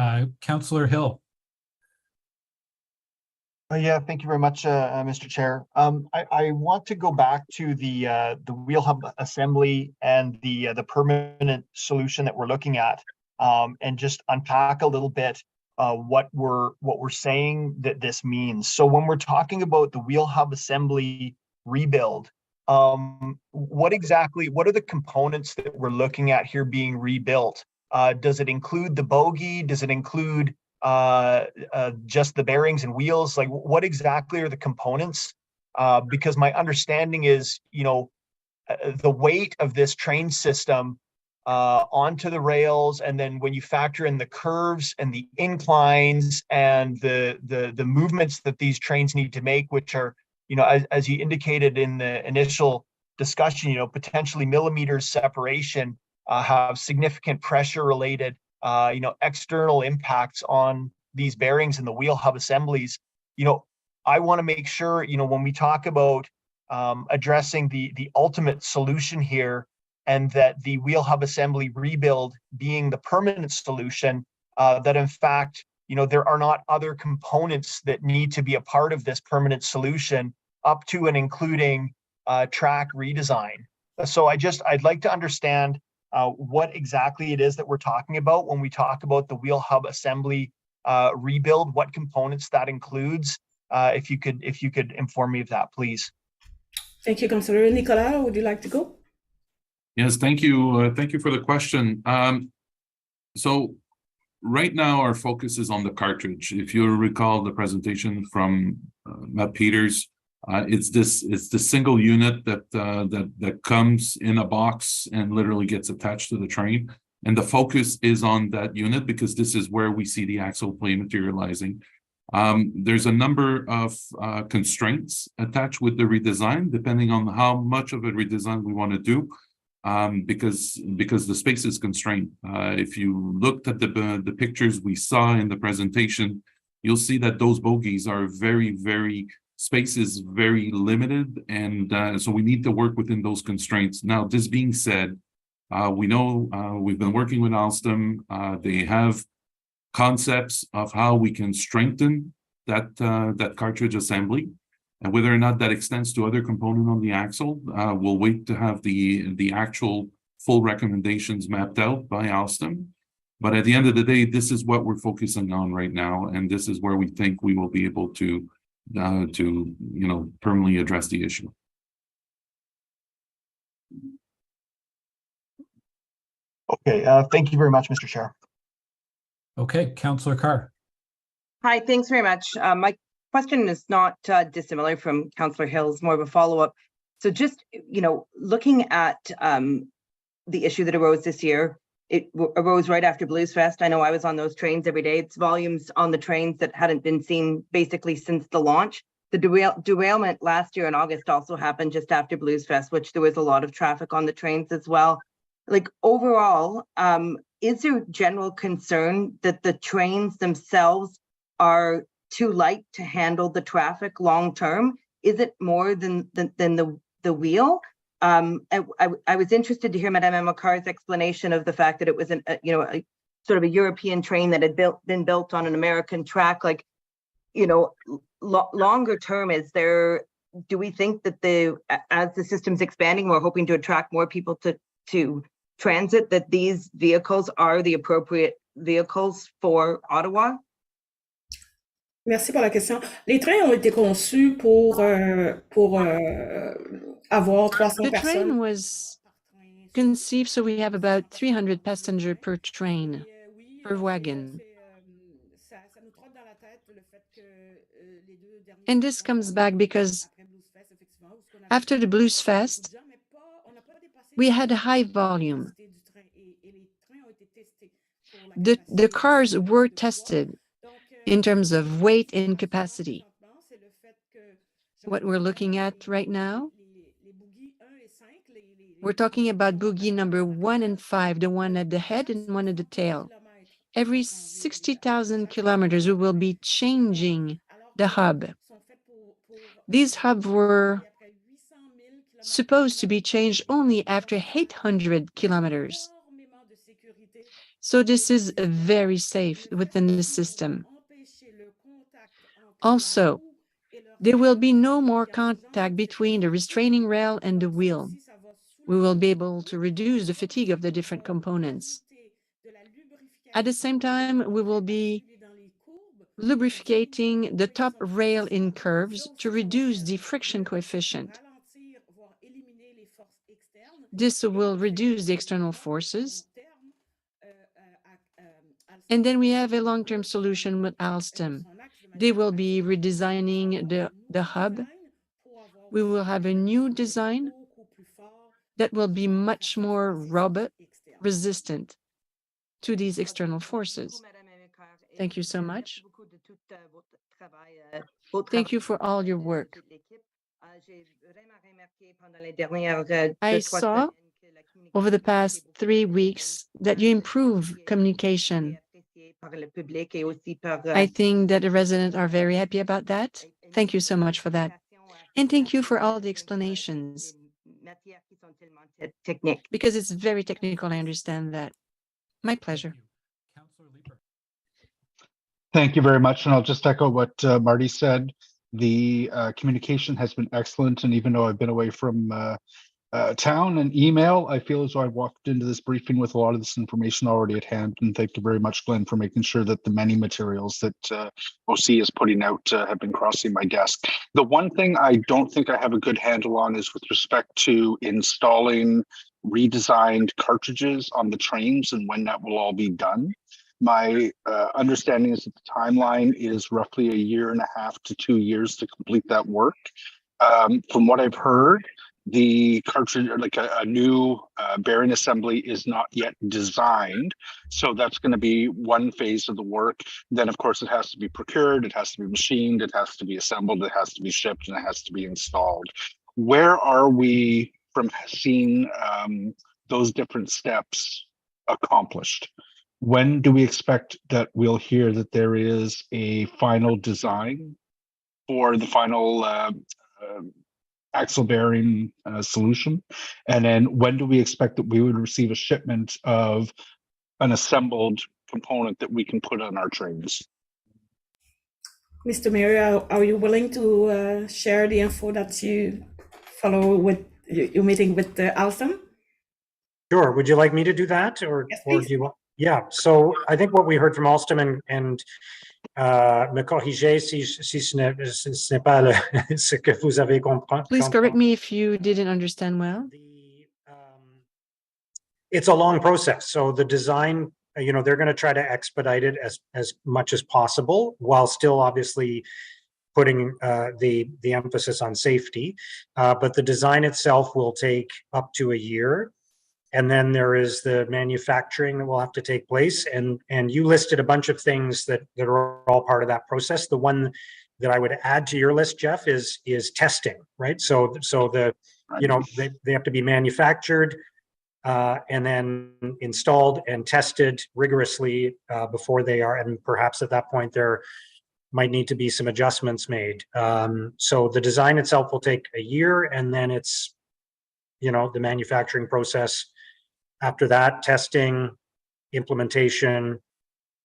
Speaker 1: Councillor Hill.
Speaker 3: Yeah, thank you very much, Mr. Chair. I want to go back to the wheel hub assembly and the permanent solution that we're looking at, and just unpack a little bit what we're saying that this means. So when we're talking about the wheel hub assembly rebuild, what are the components that we're looking at here being rebuilt? Does it include the bogie? Does it include just the bearings and wheels? Like, what exactly are the components? Because my understanding is, the weight of this train system onto the rails, and then when you factor in the curves and the inclines and the movements that these trains need to make, which are, as you indicated in the initial discussion, potentially millimeters separation, have significant pressure related external impacts on these bearings and the wheel hub assemblies. I want to make sure, when we talk about addressing the ultimate solution here, and that the wheel hub assembly rebuild being the permanent solution, that in fact, there are not other components that need to be a part of this permanent solution, up to and including track redesign. So I'd like to understand what exactly it is that we're talking about when we talk about the wheel hub assembly rebuild, what components that includes. If you could inform me of that, please.
Speaker 5: Thank you, Councillor. Nicolas, would you like to go?
Speaker 17: Yes, thank you. Thank you for the question. So right now our focus is on the cartridge. If you recall the presentation from Matt Peters, it's the single unit that comes in a box and literally gets attached to the train. And the focus is on that unit because this is where we see the axle play materializing. There's a number of constraints attached with the redesign, depending on how much of a redesign we want to do, because the space is constrained. If you looked at the pictures we saw in the presentation, you'll see that those bogies are very space is very limited, and so we need to work within those constraints. Now, this being said, we know we've been working with Alstom. They have concepts of how we can strengthen that cartridge assembly, and whether or not that extends to other component on the axle, we'll wait to have the actual full recommendations mapped out by Alstom. But at the end of the day, this is what we're focusing on right now, and this is where we think we will be able to permanently address the issue.
Speaker 3: Okay, thank you very much, Mr. Chair.
Speaker 1: Okay, Councillor Carr.
Speaker 11: Hi, thanks very much. My question is not dissimilar from Councillor Hill's, more of a follow-up. So just, looking at the issue that arose this year, it arose right after Blues Fest. I know I was on those trains every day. It's volumes on the trains that hadn't been seen basically since the launch. The derailment last year in August also happened just after Blues Fest, which there was a lot of traffic on the trains as well. Like, overall, is there general concern that the trains themselves are too light to handle the traffic long term? Is it more than the wheel? I was interested to hear Madame Makar's explanation of the fact that it was a sort of a European train that had been built on an American track. Like, longer term, do we think that as the system's expanding, we're hoping to attract more people to transit, that these vehicles are the appropriate vehicles for Ottawa?
Speaker 5: Merci pour la question. Les trains ont été conçus pour avoir 300
Speaker 2: The
Speaker 5: personnes.
Speaker 2: train was conceived so we have about 300 passengers per train, per wagon. And this comes back because after the Blues Fest, we had a high volume. The cars were tested. in terms of weight and capacity. What we're looking at right now, we're talking about bogie number 1 and 5, the one at the head and one at the tail. Every 60,000 kilometers, we will be changing the hub. These hubs were supposed to be changed only after 800 kilometers. So this is very safe within the system. Also, there will be no more contact between the restraining rail and the wheel. We will be able to reduce the fatigue of the different components. At the same time, we will be lubricating the top rail in curves to reduce the friction coefficient. This will reduce the external forces. And then we have a long-term solution with Alstom. They will be redesigning the hub. We will have a new design that will be much more robust, resistant to these external forces. Thank you so much. Thank you for all your work. I saw over the past 3 weeks that you improve communication. I think that the residents are very happy about that. Thank you so much for that. And thank you for all the explanations. Because it's very technical, I understand that. My pleasure.
Speaker 9: Thank you very much. And I'll just echo what Marty said. The communication has been excellent. And even though I've been away from town and email, I feel as though I walked into this briefing with a lot of this information already at hand. And thank you very much, Glenn, for making sure that the many materials that OC is putting out have been crossing my desk. The one thing I don't think I have a good handle on is with respect to installing redesigned cartridges on the trains and when that will all be done. My understanding is that the timeline is roughly 1.5 to 2 years to complete that work. From what I've heard, the cartridge, like a new bearing assembly, is not yet designed. So that's going to be one phase of the work. Then, of course, it has to be procured, it has to be machined, it has to be assembled, it has to be shipped, and it has to be installed. Where are we from seeing those different steps accomplished? When do we expect that we'll hear that there is a final design for the final axle bearing solution? And then when do we expect that we would receive a shipment of an assembled component that we can put on our trains?
Speaker 5: Mr. Mayor, are you willing to share the info that you follow with your meeting with Alstom?
Speaker 4: Sure. Would you like me to do that, or do you want? Yeah. So I think what we heard from Alstom and me corriger si ce n'est pas ce que vous avez compris.
Speaker 2: Please correct me if you didn't understand well.
Speaker 4: It's a long process. So the design, they're going to try to expedite it as much as possible, while still obviously putting the emphasis on safety. But the design itself will take up to a year. And then there is the manufacturing that will have to take place. And you listed a bunch of things that are all part of that process. The one that I would add to your list, Jeff, is testing, right? So they have to be manufactured and then installed and tested rigorously before they are, and perhaps at that point there might need to be some adjustments made. So the design itself will take a year, and then it's, the manufacturing process. After that, testing, implementation,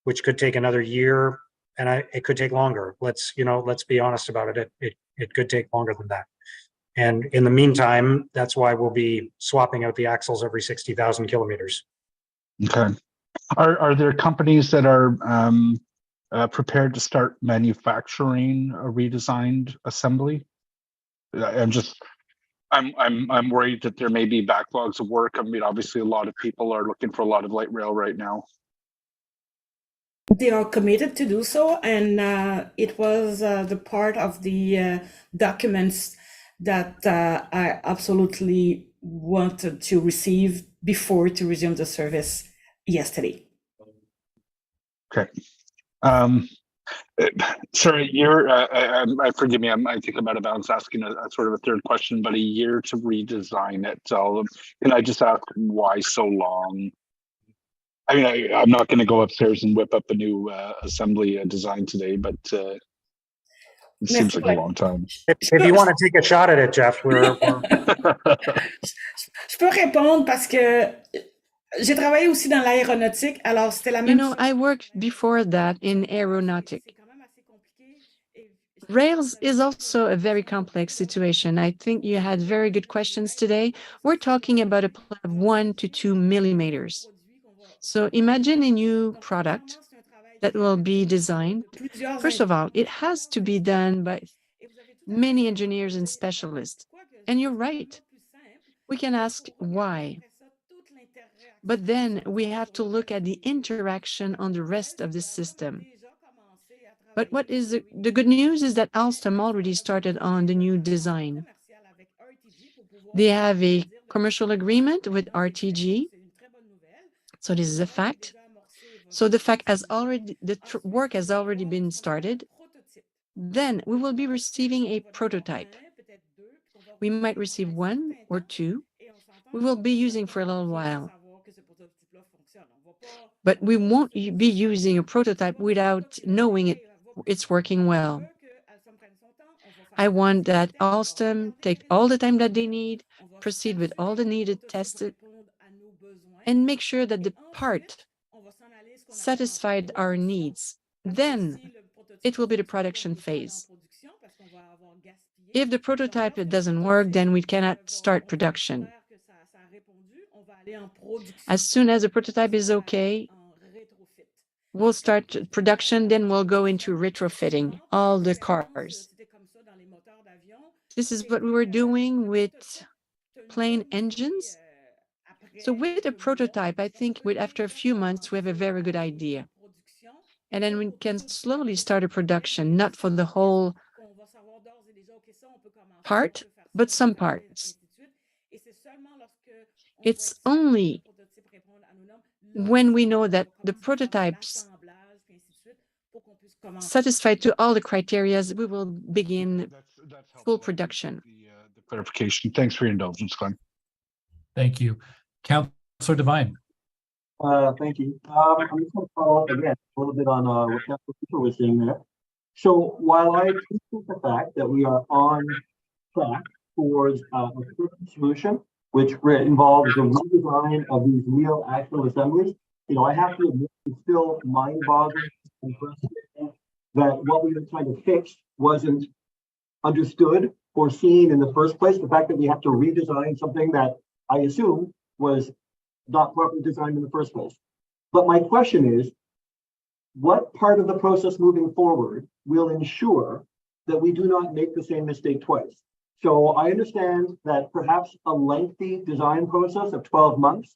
Speaker 4: which could take another year, and it could take longer. Let's be honest about it. It could take longer than that. And in the meantime, that's why we'll be swapping out the axles every 60,000 kilometers.
Speaker 9: Okay. Are there companies that are prepared to start manufacturing a redesigned assembly? I'm worried that there may be backlogs of work. I mean, obviously, a lot of people are looking for a lot of light rail right now.
Speaker 5: They are committed to do so, and it was the part of the documents that I absolutely wanted to receive before to resume the service yesterday.
Speaker 9: Okay. Sorry, forgive me. I think I'm out of bounds asking a sort of a third question, but a year to redesign it. So can I just ask why so long? I mean, I'm not going to go upstairs and whip up a new assembly design today, but it seems like a long time.
Speaker 4: If you want to take a shot at it, Jeff, we're...
Speaker 5: Je peux répondre parce que j'ai travaillé aussi dans l'aéronautique, alors c'était la même.
Speaker 2: You know, I worked before that in aeronautic. Rails is also a very complex situation. I think you had very good questions today. We're talking about a plot of 1 to 2 millimeters. So imagine a new product that will be designed. First of all, it has to be done by many engineers and specialists. And you're right. We can ask why. But then we have to look at the interaction on the rest of the system. But what is the good news is that Alstom already started on the new design. They have a commercial agreement with RTG. So this is a fact. So the work has already been started. Then we will be receiving a prototype. We might receive 1 or 2. We will be using for a little while. But we won't be using a prototype without knowing it's working well. I want that Alstom take all the time that they need, proceed with all the needed tests, and make sure that the part satisfied our needs. Then it will be the production phase. If the prototype doesn't work, then we cannot start production. As soon as the prototype is okay, we'll start production, then we'll go into retrofitting all the cars. This is what we were doing with plane engines. So with a prototype, I think after a few months, we have a very good idea. And then we can slowly start a production, not for the whole part, but some parts. It's only when we know that the prototypes satisfy to all the criteria, we will begin full production.
Speaker 9: The clarification. Thanks for your indulgence, Glenn.
Speaker 1: Thank you. Councillor Devine.
Speaker 13: Thank you. I'm just going to follow up again a little bit on what Councillor Cooper was saying there. So while I appreciate the fact that we are on track towards a solution, which involves the redesign of these wheel axle assemblies, I have to admit it's still mind-boggling and frustrating that what we were trying to fix wasn't understood or seen in the first place. The fact that we have to redesign something that I assume was not properly designed in the first place. But my question is, what part of the process moving forward will ensure that we do not make the same mistake twice? So I understand that perhaps a lengthy design process of 12 months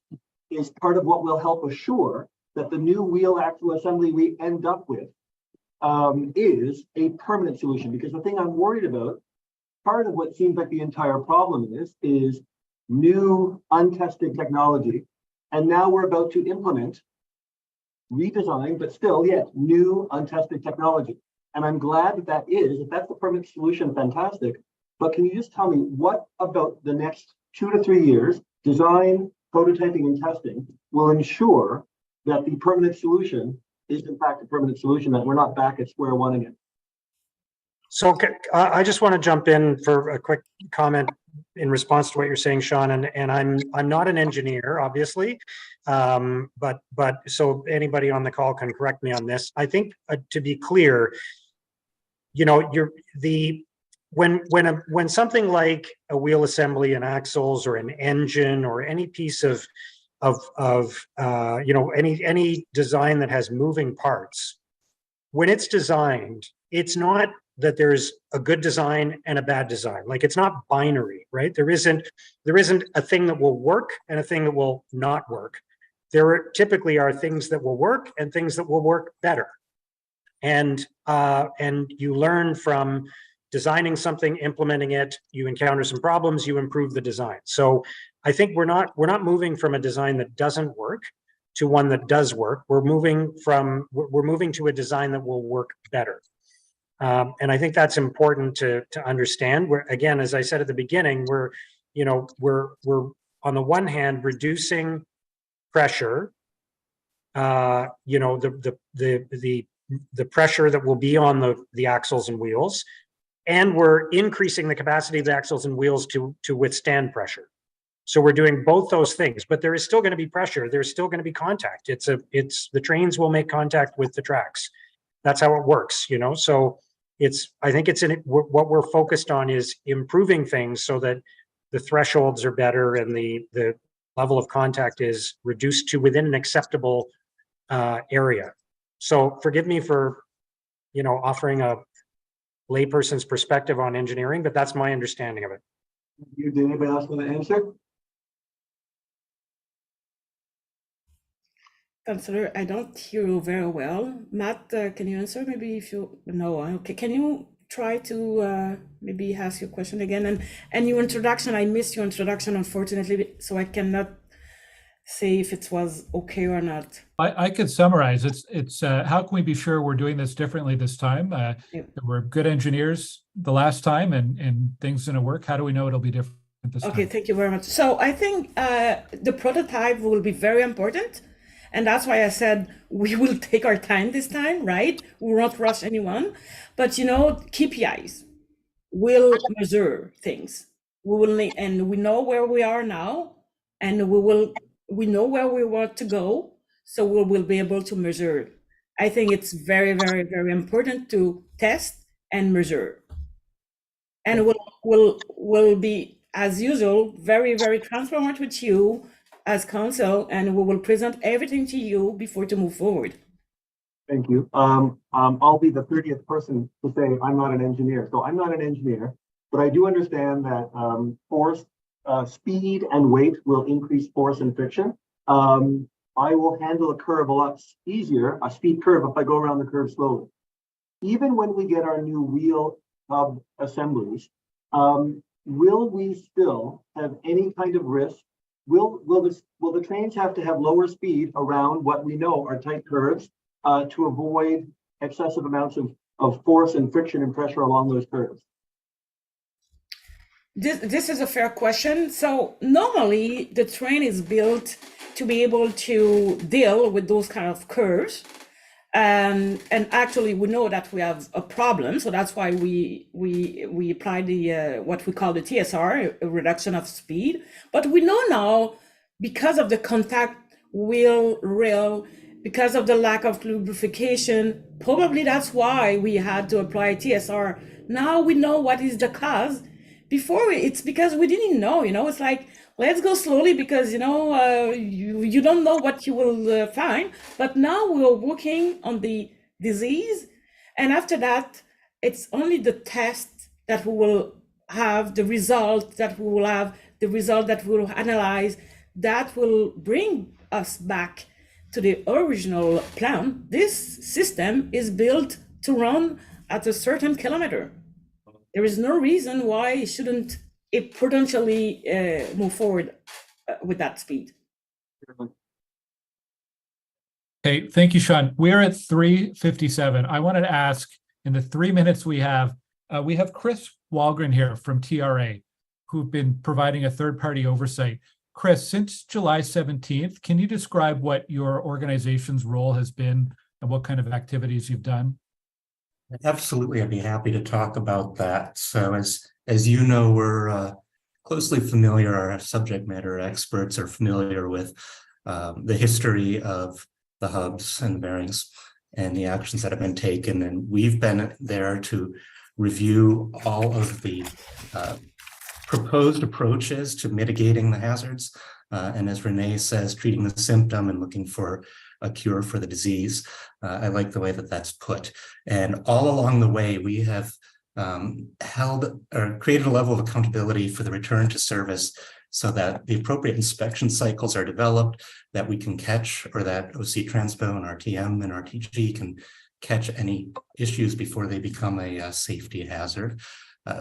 Speaker 13: is part of what will help assure that the new wheel axle assembly we end up with is a permanent solution. Because the thing I'm worried about, part of what seems like the entire problem is new untested technology. And now we're about to implement redesign, but still yet new untested technology. And I'm glad that if that's the permanent solution, fantastic. But can you just tell me what about the next 2 to 3 years, design, prototyping, and testing will ensure that the permanent solution is in fact a permanent solution, that we're not back at square one again?
Speaker 4: So I just want to jump in for a quick comment in response to what you're saying, Sean. And I'm not an engineer, obviously, but so anybody on the call can correct me on this. I think to be clear, when something like a wheel assembly and axles or an engine or any piece of any design that has moving parts, when it's designed, it's not that there's a good design and a bad design. Like, it's not binary, right? There isn't a thing that will work and a thing that will not work. There typically are things that will work and things that will work better. And you learn from designing something, implementing it, you encounter some problems, you improve the design. So I think we're not moving from a design that doesn't work to one that does work. We're moving to a design that will work better. And I think that's important to understand. We're, again, as I said at the beginning, we're on the one hand reducing pressure, the pressure that will be on the axles and wheels, and we're increasing the capacity of the axles and wheels to withstand pressure. So we're doing both those things, but there is still going to be pressure. There's still going to be contact. The trains will make contact with the tracks. That's how it works, So I think what we're focused on is improving things so that the thresholds are better and the level of contact is reduced to within an acceptable area. So forgive me for, offering a layperson's perspective on engineering, but that's my understanding of it.
Speaker 13: Did anybody else want to answer?
Speaker 5: Councillor, I don't hear you very well. Matt, can you answer? Maybe if you no, okay. Can you try to maybe ask your question again? And your introduction, I missed your introduction, unfortunately, so I cannot say if it was okay or not.
Speaker 1: I could summarize. It's how can we be sure we're doing this differently this time? We're good engineers the last time, and things gonna work. How do we know it'll be different this time?
Speaker 5: Okay, thank you very much. So I think the prototype will be very important. And that's why I said we will take our time this time, right? We won't rush anyone. But KPIs will measure things. We will, and we know where we are now, and we know where we want to go. So we will be able to measure. I think it's very, very, very important to test and measure. And we'll be, as usual, very, very transparent with you as council, and we will present everything to you before to move forward.
Speaker 13: Thank you. I'll be the 30th person to say I'm not an engineer. So I'm not an engineer, but I do understand that force, speed and weight will increase force and friction. I will handle a curve a lot easier, a speed curve, if I go around the curve slowly. Even when we get our new wheel hub assemblies, will we still have any kind of risk? Will the trains have to have lower speed around what we know are tight curves to avoid excessive amounts of force and friction and pressure along those curves?
Speaker 5: This is a fair question. So normally the train is built to be able to deal with those kind of curves. And actually we know that we have a problem. So that's why we apply the what we call the TSR, a reduction of speed. But we know now, because of the contact wheel rail, because of the lack of lubrication, probably that's why we had to apply TSR. Now we know what is the cause. Before it's because we didn't know, it's like, let's go slowly because, you don't know what you will find. But now we're working on the disease. And after that, it's only the test that we will have, the result that we will have, the result that we will analyze, that will bring us back to the original plan. This system is built to run at a certain kilometer. There is no reason why it shouldn't potentially move forward with that speed.
Speaker 1: Okay, thank you, Sean. We're at 3:57. I wanted to ask, in the 3 minutes we have Chris Walgren here from TRA, who've been providing a third-party oversight. Chris, since July 17th, can you describe what your organization's role has been and what kind of activities you've done?
Speaker 18: Absolutely, I'd be happy to talk about that. So as you know, we're closely familiar, our subject matter experts are familiar with the history of the hubs and the bearings and the actions that have been taken. And we've been there to review all of the proposed approaches to mitigating the hazards. And as Renee says, treating the symptom and looking for a cure for the disease. I like the way that that's put. And all along the way, we have held or created a level of accountability for the return to service so that the appropriate inspection cycles are developed, that we can catch, or that OC Transpo and RTM and RTG can catch any issues before they become a safety hazard.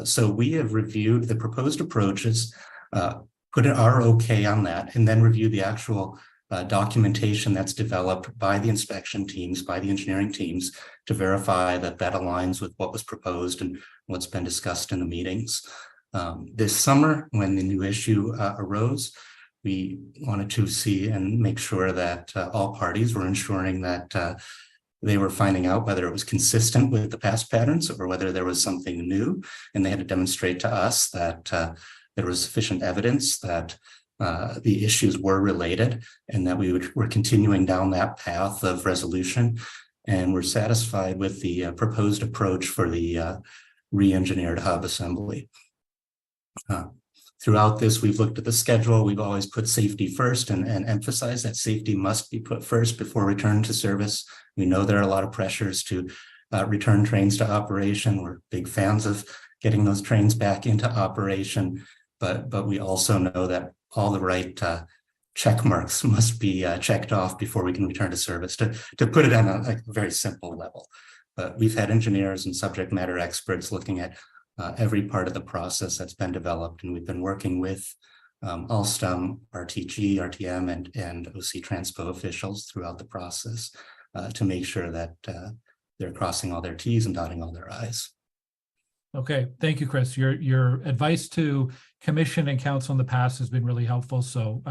Speaker 18: So we have reviewed the proposed approaches, put our okay on that, and then review the actual documentation that's developed by the inspection teams, by the engineering teams, to verify that that aligns with what was proposed and what's been discussed in the meetings. This summer, when the new issue arose, we wanted to see and make sure that all parties were ensuring that they were finding out whether it was consistent with the past patterns or whether there was something new. And they had to demonstrate to us that there was sufficient evidence that the issues were related and that we're continuing down that path of resolution. And we're satisfied with the proposed approach for the re-engineered hub assembly. Throughout this, we've looked at the schedule. We've always put safety first and emphasized that safety must be put first before return to service. We know there are a lot of pressures to return trains to operation. We're big fans of getting those trains back into operation, but we also know that all the right check marks must be checked off before we can return to service, to put it on a very simple level. But we've had engineers and subject matter experts looking at every part of the process that's been developed, and we've been working with Alstom, RTG, RTM, and OC Transpo officials throughout the process to make sure that they're crossing all their T's and dotting all their I's.
Speaker 1: Okay, thank you, Chris. Your advice to commission and council in the past has been really helpful. So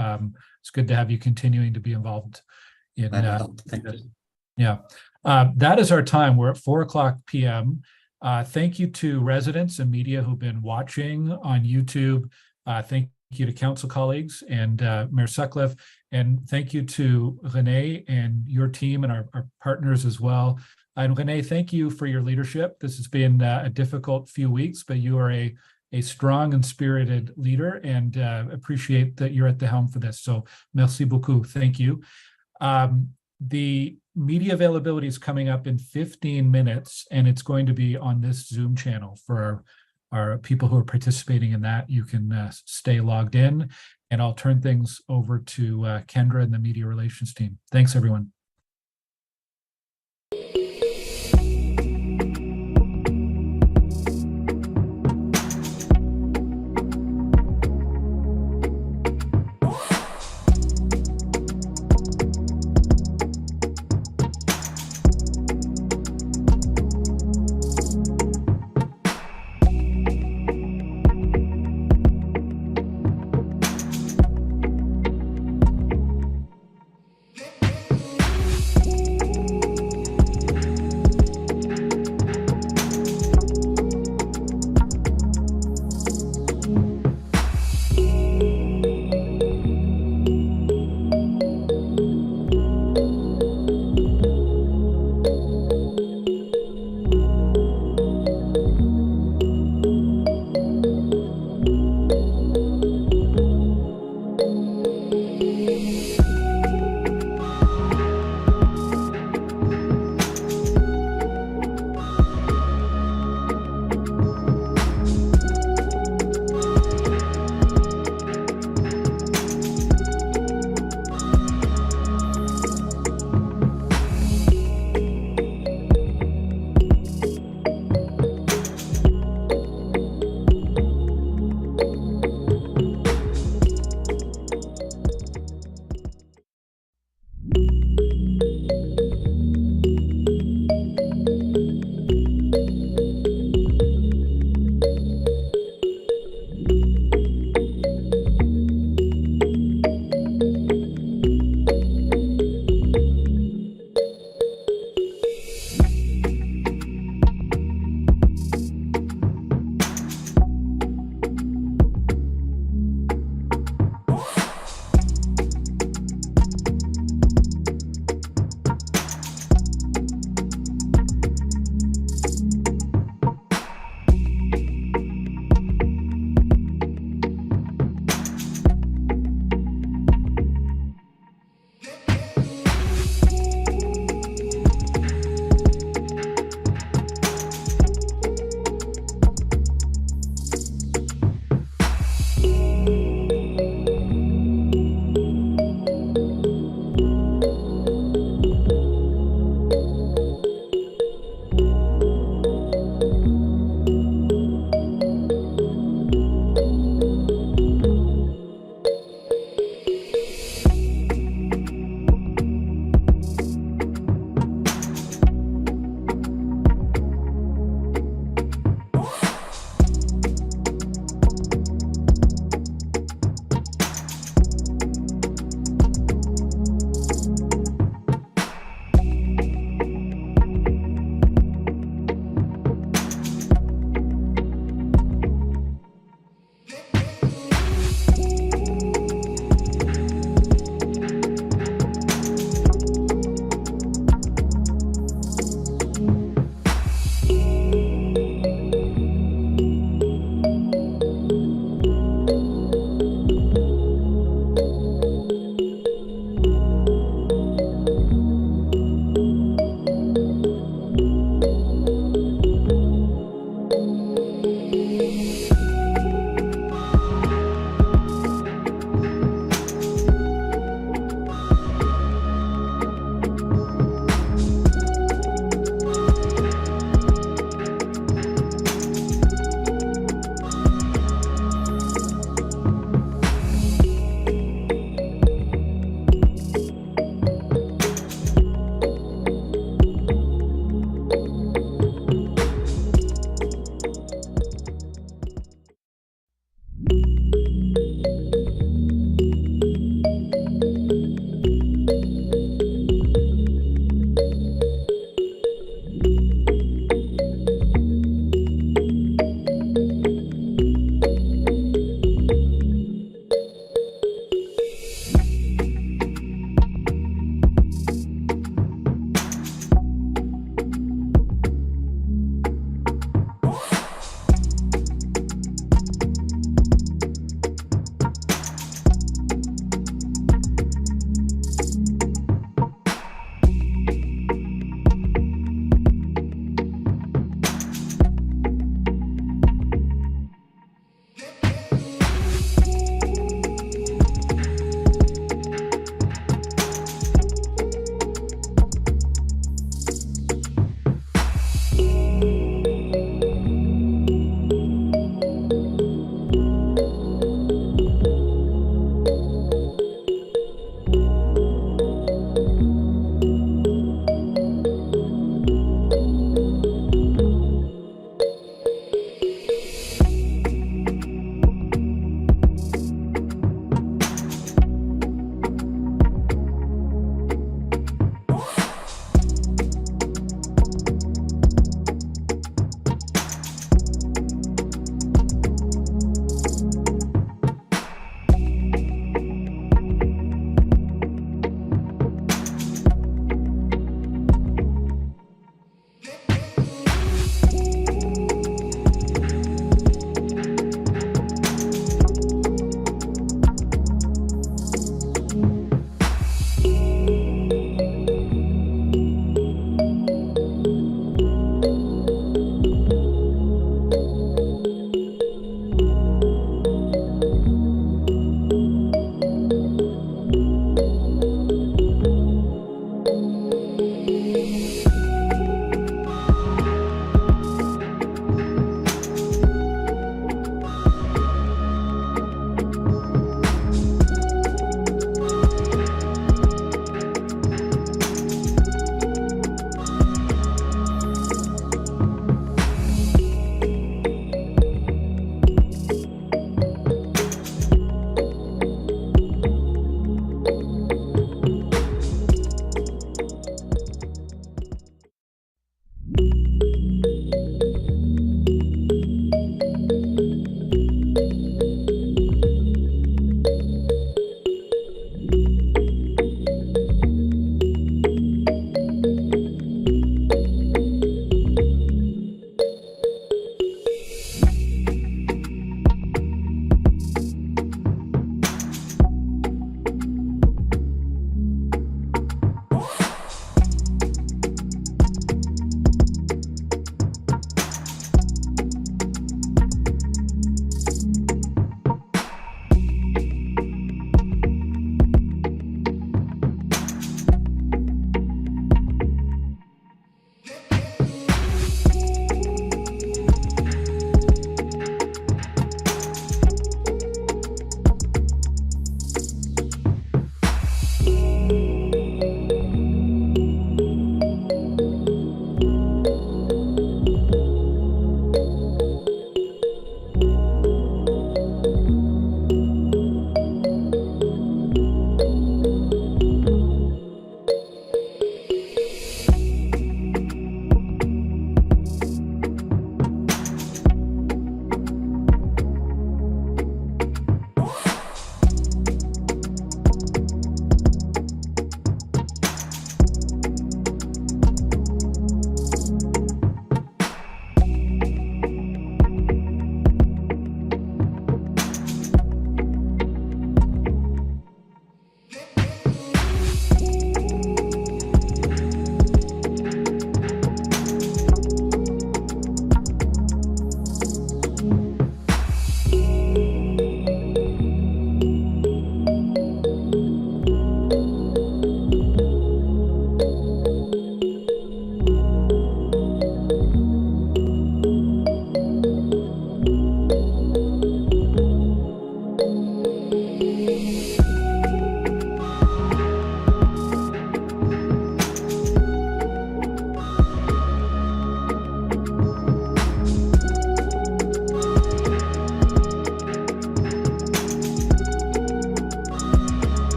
Speaker 1: it's good to have you continuing to be involved in
Speaker 18: Thank you.
Speaker 1: Yeah, that is our time. We're at 4:00 p.m. Thank you to residents and media who've been watching on YouTube. Thank you to council colleagues and Mayor Sutcliffe. And thank you to Renee and your team and our partners as well. And Renee, thank you for your leadership. This has been a difficult few weeks, but you are a strong and spirited leader, and appreciate that you're at the helm for this. So merci beaucoup. Thank you. The media availability is coming up in 15 minutes, and it's going to be on this Zoom channel for our people who are participating in that. You can stay logged in, and I'll turn things over to Kendra and the media relations team. Thanks, everyone.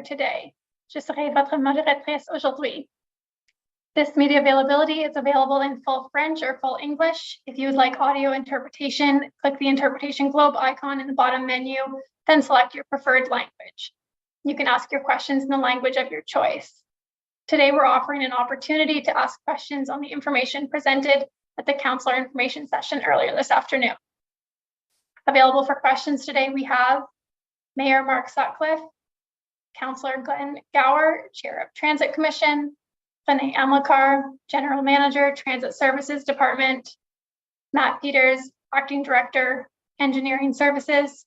Speaker 19: today. Je serai votre modératrice aujourd'hui. This media availability is available in full French or full English. If you would like audio interpretation, click the interpretation globe icon in the bottom menu, then select your preferred language. You can ask your questions in the language of your choice. Today, we're offering an opportunity to ask questions on the information presented at the Councillor Information session earlier this afternoon. Available for questions today, we have Mayor Mark Sutcliffe, Councillor Glenn Gower, Chair of Transit Commission, Renee Amilcar, General Manager, Transit Services Department, Matt Peters, Acting Director, Engineering Services,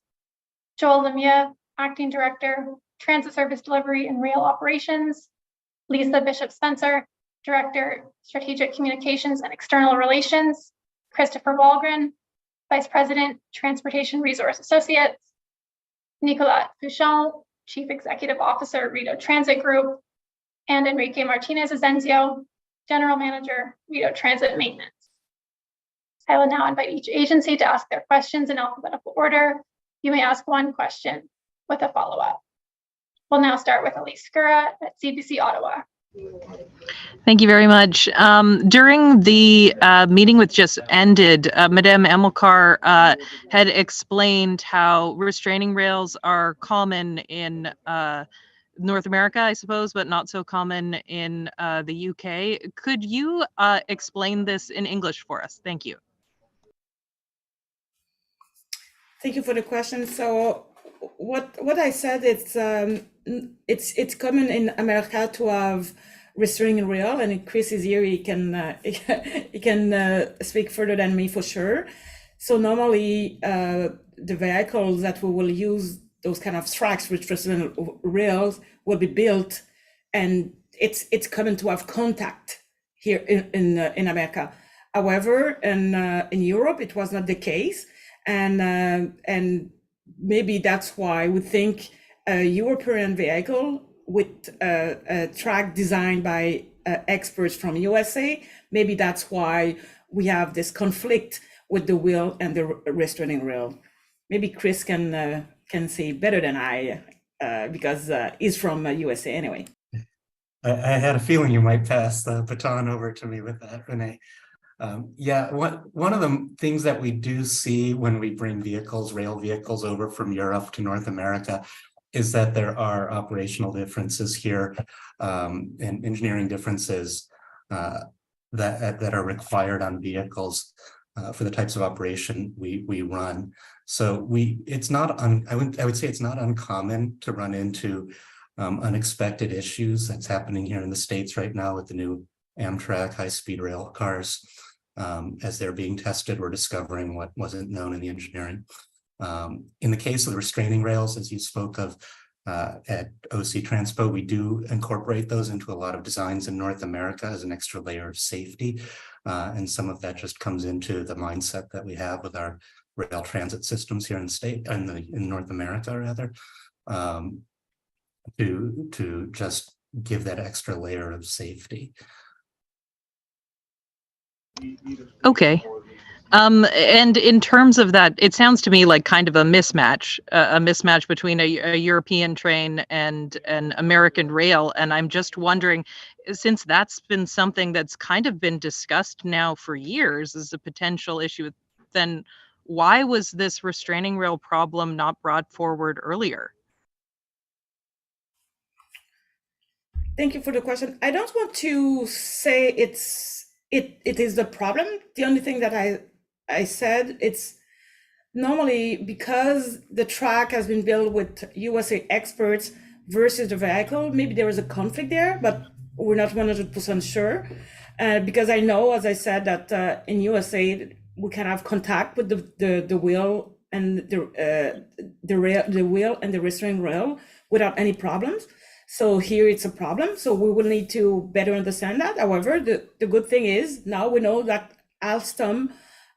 Speaker 19: Joel Lemieux, Acting Director, Transit Service Delivery and Rail Operations, Lisa Bishop-Spencer, Director, Strategic Communications and External Relations, Christopher Walgren, Vice President, Transportation Resource Associates, Nicolas Fouchon, Chief Executive Officer, Rideau Transit Group, and Enrique Martinez Asensio, General Manager, Rideau Transit Maintenance. I will now invite each agency to ask their questions in alphabetical order. You may ask one question with a follow-up. We'll now start with Elise Skura at CBC Ottawa.
Speaker 20: Thank you very much. During the meeting which just ended, Madame Amilcar had explained how restraining rails are common in North America, I suppose, but not so common in the UK. Could you explain this in English for us? Thank you.
Speaker 5: Thank you for the question. So what I said, it's common in America to have restraining rail, and Chris is here. He can speak further than me for sure. So normally the vehicles that we will use, those kind of tracks with restraining rails, will be built, and it's common to have contact here in America. However, in Europe, it was not the case. And maybe that's why we think a European vehicle with a track designed by experts from USA, maybe that's why we have this conflict with the wheel and the restraining rail. Maybe Chris can say better than I, because he's from USA anyway.
Speaker 18: I had a feeling you might pass the baton over to me with that, Renee. Yeah, one of the things that we do see when we bring rail vehicles over from Europe to North America is that there are operational differences here and engineering differences that are required on vehicles for the types of operation we run. So it's not I would say it's not uncommon to run into unexpected issues. That's happening here in the States right now with the new Amtrak high-speed rail cars. As they're being tested, we're discovering what wasn't known in the engineering. In the case of the restraining rails, as you spoke of at OC Transpo, we do incorporate those into a lot of designs in North America as an extra layer of safety. And some of that just comes into the mindset that we have with our rail transit systems here in the state, in North America rather, to just give that extra layer of safety.
Speaker 20: Okay. And in terms of that, it sounds to me like kind of a mismatch between a European train and an American rail. And I'm just wondering, since that's been something that's kind of been discussed now for years as a potential issue, then why was this restraining rail problem not brought forward earlier?
Speaker 5: Thank you for the question. I don't want to say it is the problem. The only thing that I said, it's normally because the track has been built with USA experts versus the vehicle, maybe there is a conflict there, but we're not 100% sure. Because I know, as I said, that in USA, we can have contact with the wheel and the wheel and the restraining rail without any problems. So here it's a problem. So we will need to better understand that. However, the good thing is now we know that Alstom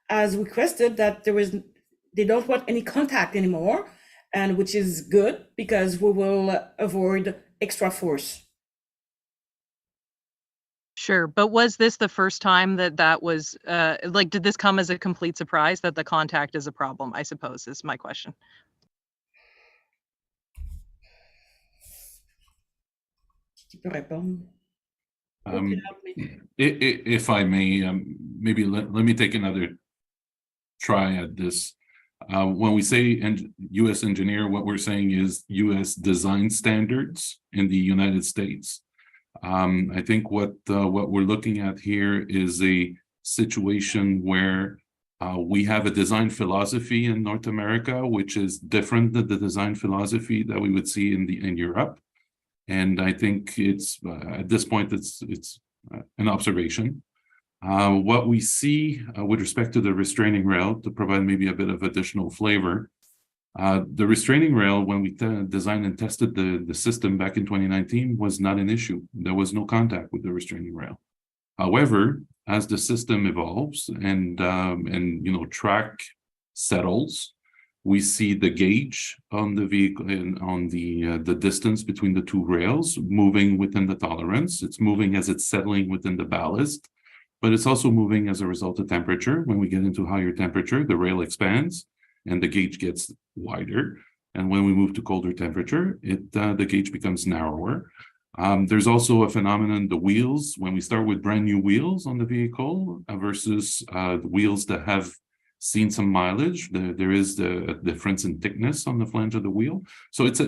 Speaker 5: has requested that they don't want any contact anymore, and which is good because we will avoid extra force.
Speaker 20: Sure, but was this the first time that was did this come as a complete surprise that the contact is a problem, I suppose, is my question.
Speaker 5: qui peut répondre.
Speaker 17: If I may, maybe let me take another try at this. When we say U.S. engineer, what we're saying is U.S. design standards in the United States. I think what we're looking at here is a situation where we have a design philosophy in North America, which is different than the design philosophy that we would see in Europe. And I think it's at this point it's an observation. What we see with respect to the restraining rail, to provide maybe a bit of additional flavor, the restraining rail, when we designed and tested the system back in 2019, was not an issue. There was no contact with the restraining rail. However, as the system evolves and track settles, we see the gauge on the vehicle and on the distance between the two rails moving within the tolerance. It's moving as it's settling within the ballast, but it's also moving as a result of temperature. When we get into higher temperature, the rail expands and the gauge gets wider. And when we move to colder temperature, the gauge becomes narrower. There's also a phenomenon, the wheels, when we start with brand new wheels on the vehicle versus the wheels that have seen some mileage, there is a difference in thickness on the flange of the wheel. So it's I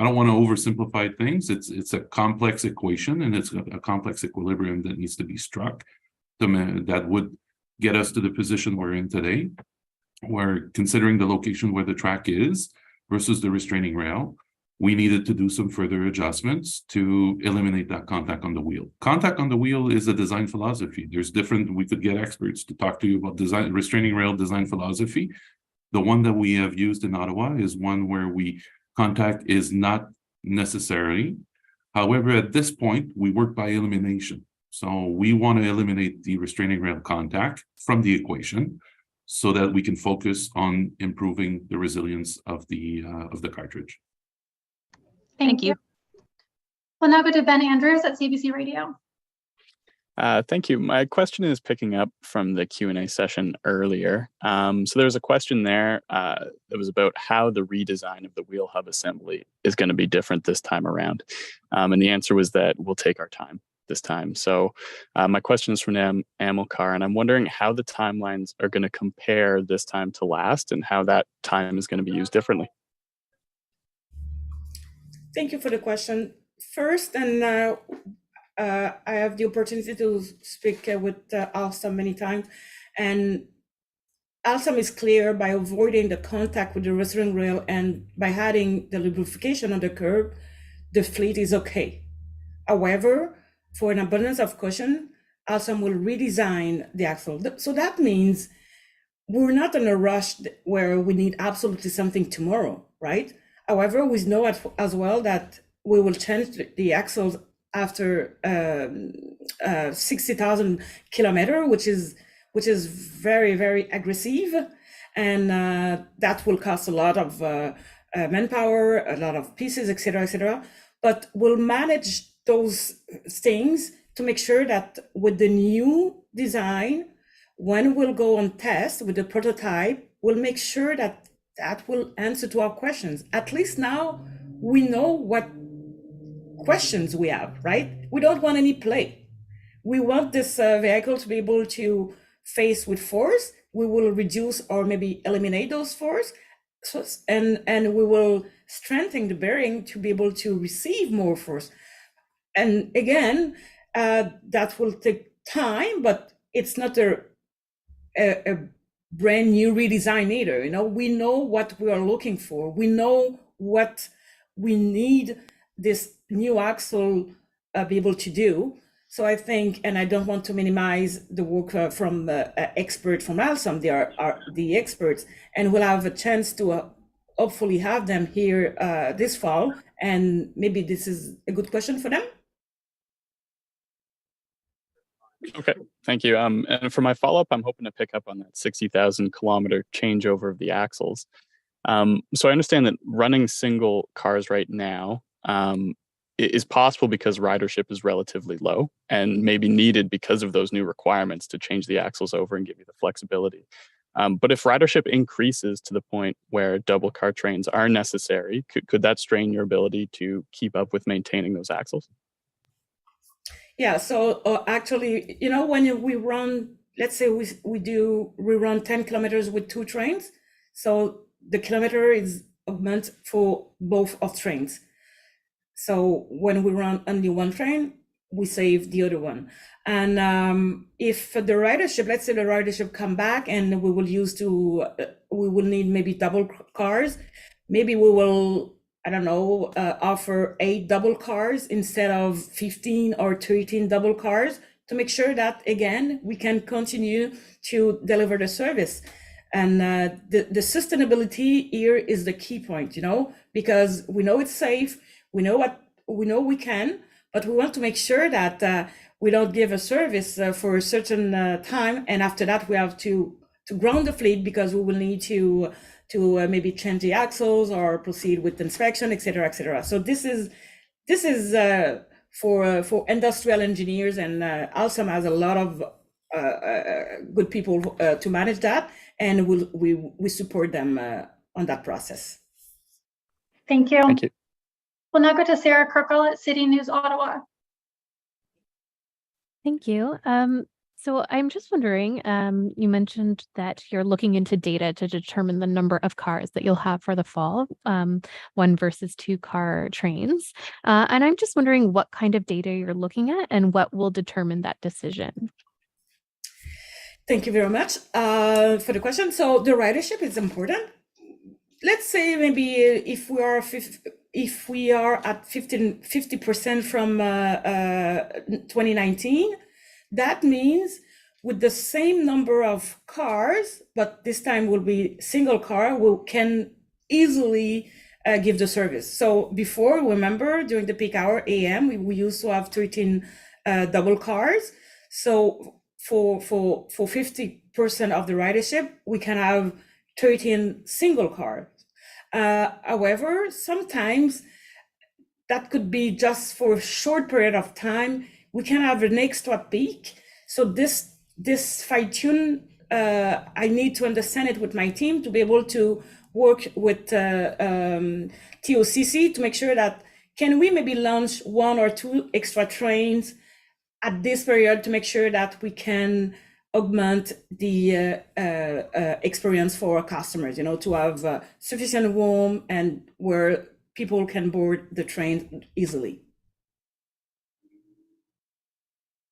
Speaker 17: don't want to oversimplify things. It's a complex equation, and it's a complex equilibrium that needs to be struck that would get us to the position we're in today, where considering the location where the track is versus the restraining rail, we needed to do some further adjustments to eliminate that contact on the wheel. Contact on the wheel is a design philosophy. There's different, we could get experts to talk to you about restraining rail design philosophy. The one that we have used in Ottawa is one where contact is not necessary. However, at this point, we work by elimination. So we want to eliminate the restraining rail contact from the equation so that we can focus on improving the resilience of the cartridge.
Speaker 19: Thank you. We'll now go to Ben Andrews at CBC Radio.
Speaker 21: Thank you. My question is picking up from the Q&A session earlier. So there was a question there that was about how the redesign of the wheel hub assembly is going to be different this time around. And the answer was that we'll take our time this time. So my question is from Amilcar, and I'm wondering how the timelines are going to compare this time to last and how that time is going to be used differently.
Speaker 5: Thank you for the question. First, and I have the opportunity to speak with Alstom many times, and Alstom is clear by avoiding the contact with the restraining rail and by adding the lubrication on the curb, the fleet is okay. However, for an abundance of caution, Alstom will redesign the axle. So that means we're not in a rush where we need absolutely something tomorrow, right? However, we know as well that we will change the axles after 60,000 kilometers, which is very, very aggressive, and that will cost a lot of manpower, a lot of pieces, etc., etc. But we'll manage those things to make sure that with the new design, when we'll go on test with the prototype, we'll make sure that will answer to our questions. At least now we know what questions we have, right? We don't want any play. We want this vehicle to be able to face with force. We will reduce or maybe eliminate those force, and we will strengthen the bearing to be able to receive more force. And again, that will take time, but it's not a brand new redesign either. We know what we are looking for. We know what we need this new axle be able to do. So I think, and I don't want to minimize the work from the expert from Alstom. They are the experts, and we'll have a chance to hopefully have them here this fall. And maybe this is a good question for them.
Speaker 21: Okay, thank you. And for my follow-up, I'm hoping to pick up on that 60,000 kilometer changeover of the axles. So I understand that running single cars right now is possible because ridership is relatively low and maybe needed because of those new requirements to change the axles over and give you the flexibility. But if ridership increases to the point where double car trains are necessary, could that strain your ability to keep up with maintaining those axles?
Speaker 5: Yeah, so actually, when we run, let's say we run 10 kilometers with 2 trains. So the kilometer is augmented for both of trains. So when we run only one train, we save the other one. And if the ridership, let's say the ridership come back and we will need maybe double cars, maybe we will, I don't know, offer 8 double cars instead of 15 or 13 double cars to make sure that, again, we can continue to deliver the service. And the sustainability here is the key point, because we know it's safe, we know we can, but we want to make sure that we don't give a service for a certain time, and after that we have to ground the fleet because we will need to maybe change the axles or proceed with inspection, etc., etc. So this is for industrial engineers, and Alstom has a lot of good people to manage that, and we support them on that process.
Speaker 19: Thank you.
Speaker 21: Thank you.
Speaker 19: We'll now go to Sarah Kirkle at City News Ottawa.
Speaker 6: Thank you. So I'm just wondering, you mentioned that you're looking into data to determine the number of cars that you'll have for the fall, 1 versus 2 car trains. And I'm just wondering what kind of data you're looking at and what will determine that decision.
Speaker 5: Thank you very much for the question. So the ridership is important. Let's say maybe if we are at 50% from 2019, that means with the same number of cars, but this time will be single car, we can easily give the service. So before, remember, during the peak hour AM, we used to have 13 double cars. So for 50% of the ridership, we can have 13 single cars. However, sometimes that could be just for a short period of time. We can have an extra peak. So this fine-tune, I need to understand it with my team to be able to work with TOCC to make sure that can we maybe launch 1 or 2 extra trains at this period to make sure that we can augment the experience for our customers, to have sufficient room and where people can board the train easily.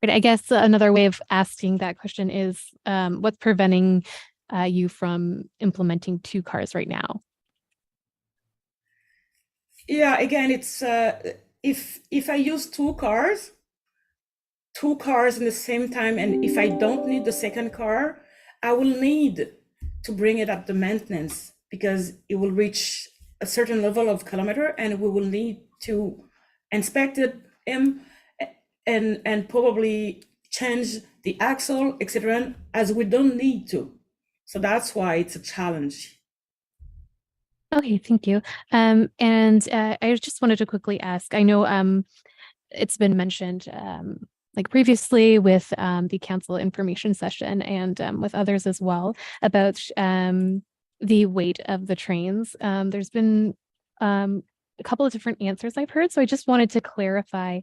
Speaker 6: I guess another way of asking that question is, what's preventing you from implementing 2 cars right now?
Speaker 5: Yeah, again, it's if I use 2 cars in the same time, and if I don't need the second car, I will need to bring it up the maintenance because it will reach a certain level of kilometer, and we will need to inspect it and probably change the axle, etc., as we don't need to. So that's why it's a challenge.
Speaker 6: Okay, thank you. And I just wanted to quickly ask, I know it's been mentioned like previously with the council information session and with others as well about the weight of the trains. There's been a couple of different answers I've heard, so I just wanted to clarify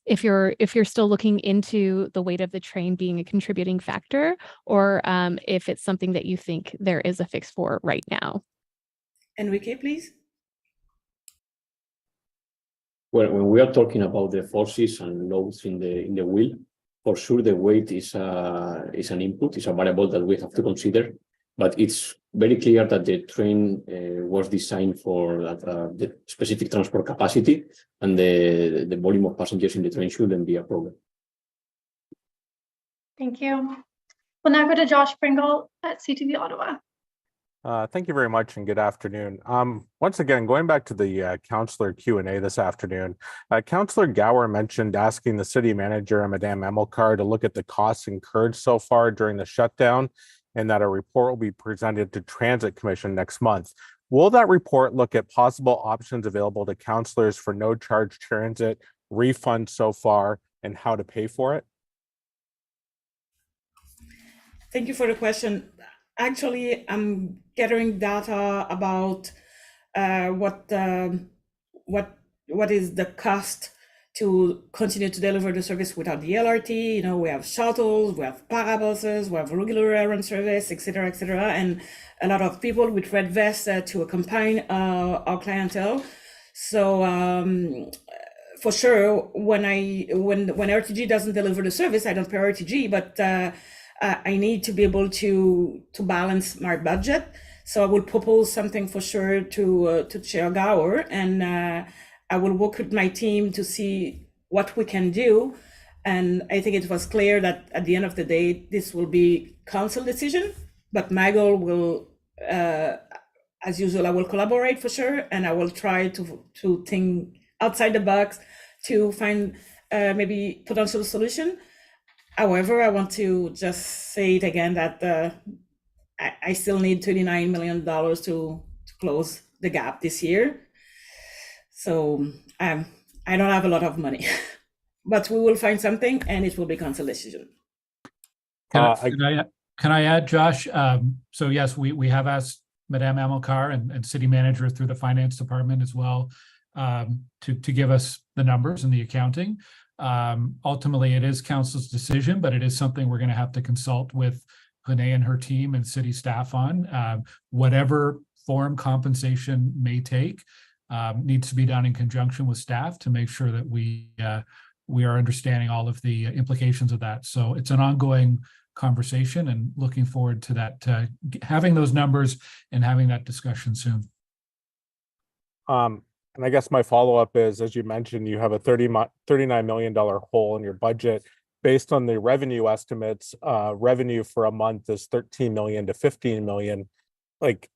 Speaker 6: if you're still looking into the weight of the train being a contributing factor, or if it's something that you think there is a fix for right now.
Speaker 5: Enrique, please.
Speaker 10: Well, when we are talking about the forces and loads in the wheel, for sure the weight is an input, is a variable that we have to consider. But it's very clear that the train was designed for the specific transport capacity, and the volume of passengers in the train shouldn't be a problem.
Speaker 19: Thank you. We'll now go to Josh Pringle at CTV Ottawa.
Speaker 22: Thank you very much and good afternoon. Once again, going back to the Councillor Q&A this afternoon, Councillor Gower mentioned asking the city manager, Madame Emilcar, to look at the costs incurred so far during the shutdown, and that a report will be presented to Transit Commission next month. Will that report look at possible options available to councillors for no charge transit, refund so far, and how to pay for it?
Speaker 5: Thank you for the question. Actually, I'm gathering data about what is the cost to continue to deliver the service without the LRT. You know, we have shuttles, we have parabuses, we have regular errand service, etc., and a lot of people with red vests to accompany our clientele. So for sure, when RTG doesn't deliver the service, I don't pay RTG, but I need to be able to balance my budget. So I will propose something for sure to Chair Gower, and I will work with my team to see what we can do. And I think it was clear that at the end of the day, this will be council decision, but my goal will, as usual, I will collaborate for sure, and I will try to think outside the box to find maybe potential solution. However, I want to just say it again that I still need $39 million to close the gap this year. So I don't have a lot of money, but we will find something and it will be council decision.
Speaker 1: Can I add, Josh? So yes, we have asked Madame Amilcar and City Manager through the Finance Department as well to give us the numbers and the accounting. Ultimately, it is council's decision, but it is something we're going to have to consult with Renee and her team and city staff on. Whatever form compensation may take needs to be done in conjunction with staff to make sure that we are understanding all of the implications of that. So it's an ongoing conversation, and looking forward to that, having those numbers and having that discussion soon.
Speaker 22: And I guess my follow-up is, as you mentioned, you have a $39 million hole in your budget. Based on the revenue estimates, revenue for a month is 13 million to 15 million. Like,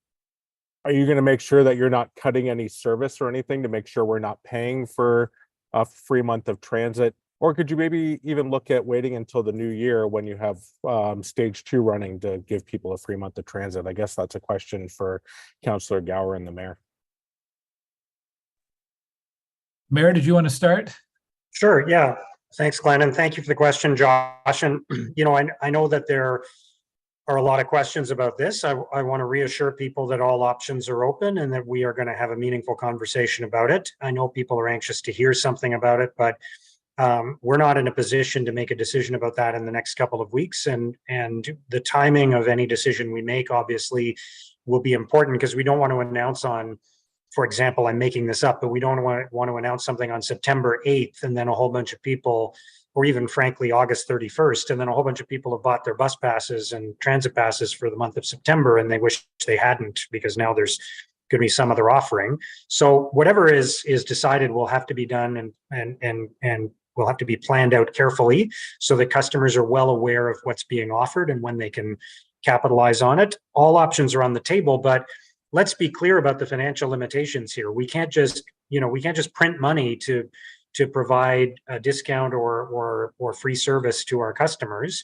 Speaker 22: are you going to make sure that you're not cutting any service or anything to make sure we're not paying for a free month of transit? Or could you maybe even look at waiting until the new year when you have stage 2 running to give people a free month of transit? I guess that's a question for Councillor Gower and the mayor.
Speaker 1: Mayor, did you want to start?
Speaker 4: Sure, yeah. Thanks, Glenn, and thank you for the question, Josh. And, you know, I know that there are a lot of questions about this. I want to reassure people that all options are open and that we are going to have a meaningful conversation about it. I know people are anxious to hear something about it, but we're not in a position to make a decision about that in the next couple of weeks. And the timing of any decision we make, obviously, will be important, because we don't want to announce on, for example, I'm making this up, but we don't want to announce something on September 8th and then a whole bunch of people, or even frankly, August 31st, and then a whole bunch of people have bought their bus passes and transit passes for the month of September, and they wish they hadn't, because now there's going to be some other offering. So whatever is decided will have to be done and will have to be planned out carefully so that customers are well aware of what's being offered and when they can capitalize on it. All options are on the table, but let's be clear about the financial limitations here. We can't just, print money to provide a discount or free service to our customers.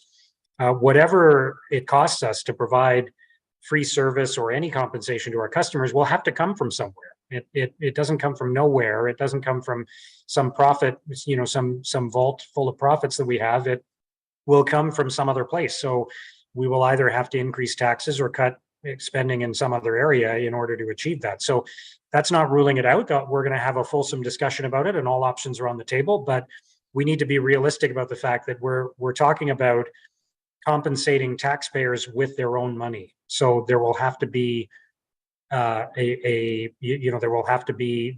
Speaker 4: Whatever it costs us to provide free service or any compensation to our customers will have to come from somewhere. It doesn't come from nowhere. It doesn't come from some profit, some vault full of profits that we have. It will come from some other place. So we will either have to increase taxes or cut spending in some other area in order to achieve that. So that's not ruling it out. We're going to have a fulsome discussion about it, and all options are on the table, but we need to be realistic about the fact that we're talking about compensating taxpayers with their own money. So there will have to be the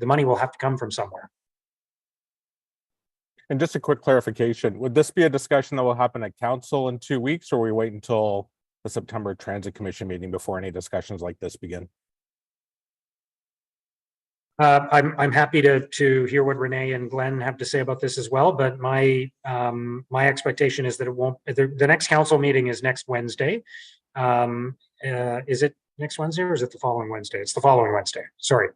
Speaker 4: money will have to come from somewhere.
Speaker 22: And just a quick clarification, would this be a discussion that will happen at council in 2 weeks, or we wait until the September Transit Commission meeting before any discussions like this begin?
Speaker 4: I'm happy to hear what Renee and Glenn have to say about this as well, but my expectation is that it won't. The next council meeting is next Wednesday. Is it next Wednesday or is it the following Wednesday? It's the following Wednesday. Sorry,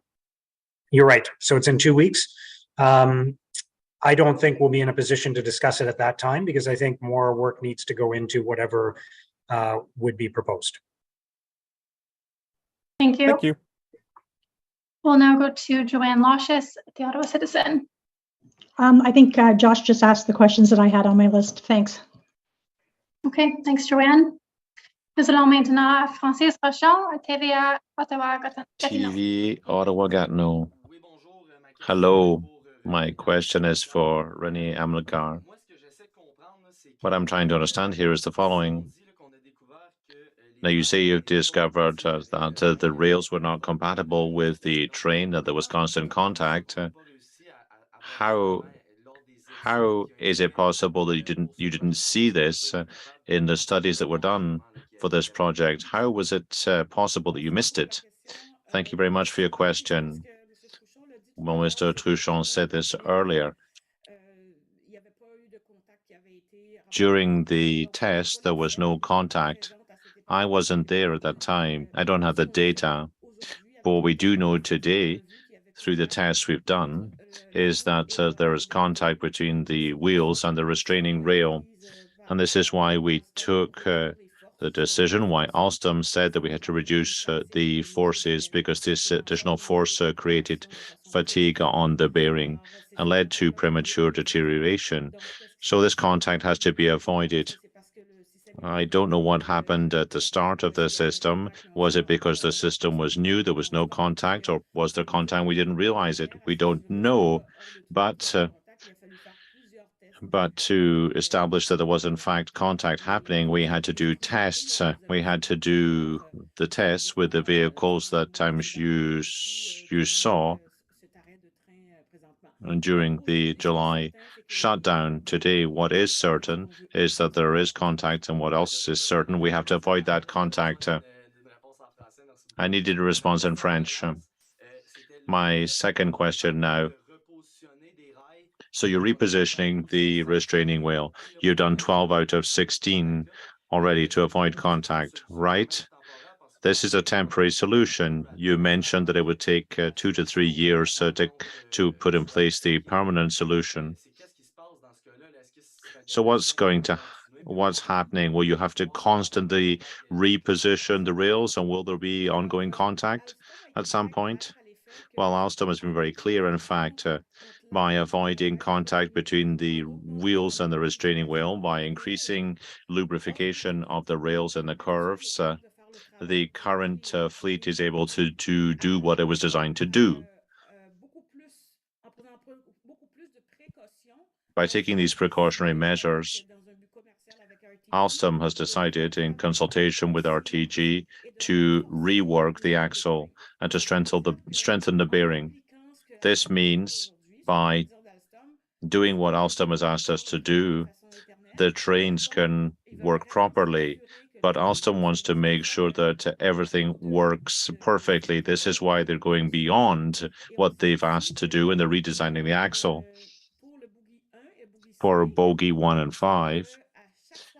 Speaker 4: you're right. So it's in 2 weeks. I don't think we'll be in a position to discuss it at that time, because I think more work needs to go into whatever would be proposed.
Speaker 19: Thank you.
Speaker 22: Thank you.
Speaker 19: We'll now go to Joanne Lashes, the Ottawa Citizen.
Speaker 7: I think Josh just asked the questions that I had on my list. Thanks.
Speaker 19: Okay, thanks, Joanne. Nous allons maintenant à Francis Rochon, TVA Ottawa Gatineau.
Speaker 8: TV Ottawa Gatineau. Hello, my question is for Renee Amilcar. What I'm trying to understand here is the following. Now, you say you've discovered that the rails were not compatible with the train, that there was constant contact. How is it possible that you didn't see this in the studies that were done for this project? How was it possible that you missed it? Thank you very much for your question. Well, Mr. Truchon said this earlier. During the test, there was no contact. I wasn't there at that time. I don't have the data. But what we do know today, through the tests we've done, is that there is contact between the wheels and the restraining rail. And this is why we took the decision, why Alstom said that we had to reduce the forces, because this additional force created fatigue on the bearing and led to premature deterioration. So this contact has to be avoided. I don't know what happened at the start of the system. Was it because the system was new, there was no contact, or was there contact, we didn't realize it? We don't know, but to establish that there was in fact contact happening, we had to do tests. We had to do the tests with the vehicles that you saw during the July shutdown. Today, what is certain is that there is contact, and what else is certain? We have to avoid that contact. I needed a response in French. My second question now. So you're repositioning the restraining wheel. You've done 12 out of 16 already to avoid contact, right? This is a temporary solution. You mentioned that it would take 2 to 3 years to put in place the permanent solution. So what's happening? Will you have to constantly reposition the rails, and will there be ongoing contact at some point? Well, Alstom has been very clear, in fact, by avoiding contact between the wheels and the restraining wheel, by increasing lubrication of the rails and the curves, the current fleet is able to do what it was designed to do. By taking these precautionary measures, Alstom has decided, in consultation with RTG, to rework the axle and to strengthen the bearing. This means by doing what Alstom has asked us to do, the trains can work properly, but Alstom wants to make sure that everything works perfectly. This is why they're going beyond what they've asked to do, and they're redesigning the axle. For bogie 1 and 5,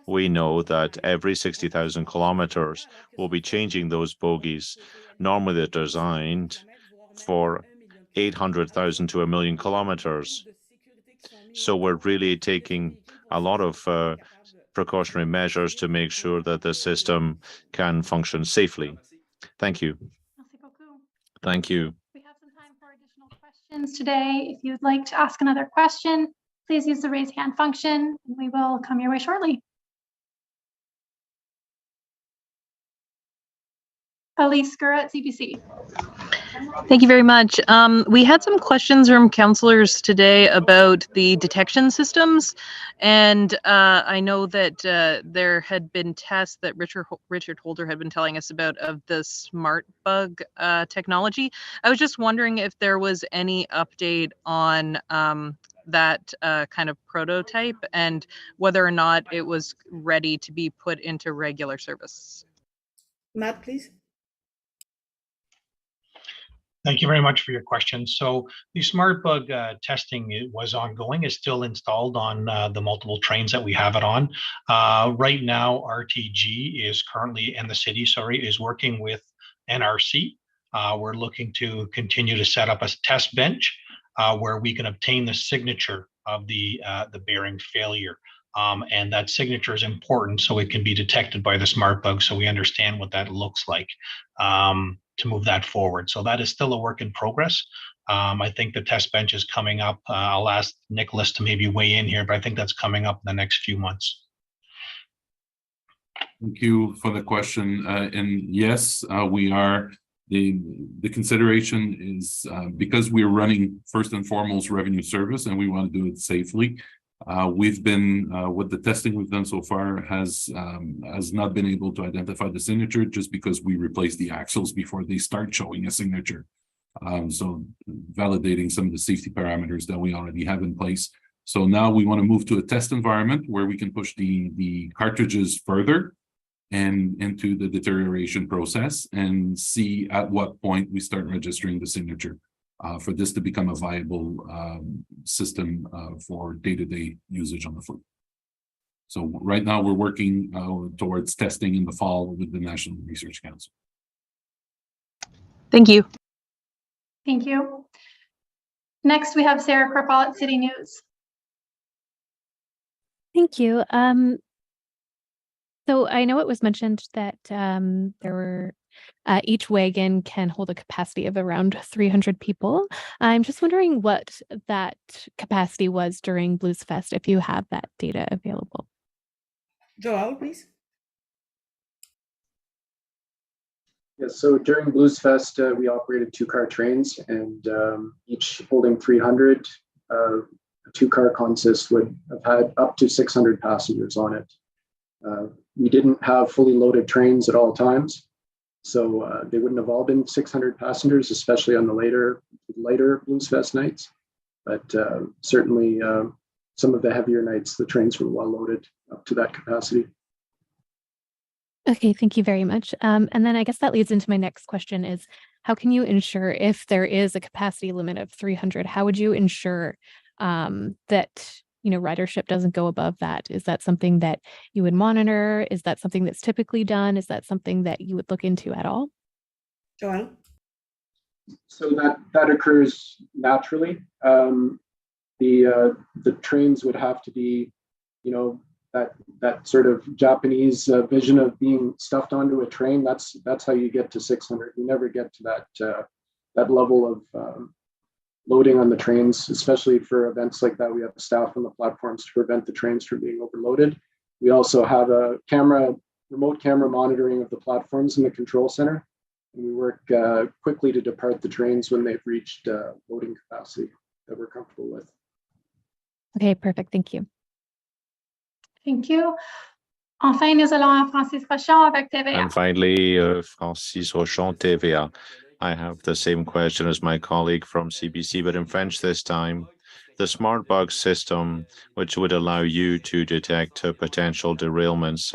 Speaker 8: we know that every 60,000 kilometers we'll be changing those bogies. Normally they're designed for 800,000 to 1 million kilometers. So we're really taking a lot of precautionary measures to make sure that the system can function safely. Thank you. Thank you.
Speaker 19: We have some time for additional questions today. If you'd like to ask another question, please use the raise hand function, and we will come your way shortly. Elise Gurra, CBC.
Speaker 20: Thank you very much. We had some questions from councillors today about the detection systems, and I know that there had been tests that Richard Holder had been telling us about of the smart bug technology. I was just wondering if there was any update on that kind of prototype and whether or not it was ready to be put into regular service.
Speaker 5: Matt, please.
Speaker 12: Thank you very much for your question. So the smart bug testing was ongoing, is still installed on the multiple trains that we have it on. Right now, RTG is currently, and the city, is working with NRC. We're looking to continue to set up a test bench where we can obtain the signature of the bearing failure. And that signature is important so it can be detected by the smart bug, so we understand what that looks like to move that forward. So that is still a work in progress. I think the test bench is coming up. I'll ask Nicholas to maybe weigh in here, but I think that's coming up in the next few months.
Speaker 17: Thank you for the question. And yes, we are. The consideration is because we're running first and foremost revenue service and we want to do it safely. We've been with the testing we've done so far has not been able to identify the signature just because we replace the axles before they start showing a signature. So validating some of the safety parameters that we already have in place. So now we want to move to a test environment where we can push the cartridges further and into the deterioration process and see at what point we start registering the signature for this to become a viable system for day-to-day usage on the fleet. So right now we're working towards testing in the fall with the National Research Council.
Speaker 20: Thank you.
Speaker 19: Thank you. Next, we have Sarah Kripal at City News.
Speaker 6: Thank you. So I know it was mentioned that there were each wagon can hold a capacity of around 300 people. I'm just wondering what that capacity was during Blues Fest, if you have that data available.
Speaker 5: Joel, please.
Speaker 14: Yes, so during Blues Fest, we operated 2-car trains and each holding 300. A 2-car consist would have had up to 600 passengers on it. We didn't have fully loaded trains at all times, so they wouldn't have all been 600 passengers, especially on the later Blues Fest nights. But certainly some of the heavier nights, the trains were well loaded up to that capacity.
Speaker 6: Okay, thank you very much. And then I guess that leads into my next question is, how can you ensure if there is a capacity limit of 300, how would you ensure that ridership doesn't go above that? Is that something that you would monitor? Is that something that's typically done? Is that something that you would look into at all?
Speaker 5: Joel?
Speaker 14: So that occurs naturally. The trains would have to be, that sort of Japanese vision of being stuffed onto a train. That's how you get to 600. You never get to that level of loading on the trains, especially for events like that. We have staff on the platforms to prevent the trains from being overloaded. We also have a remote camera monitoring of the platforms in the control center. And we work quickly to depart the trains when they've reached loading capacity that we're comfortable with.
Speaker 6: Okay, perfect. Thank you.
Speaker 19: Thank you. Enfin, nous allons à Francis Rochon avec TVA.
Speaker 8: And finally, Francis Rochon, TVA. I have the same question as my colleague from CBC, but in French this time. The smart bug system, which would allow you to detect potential derailments.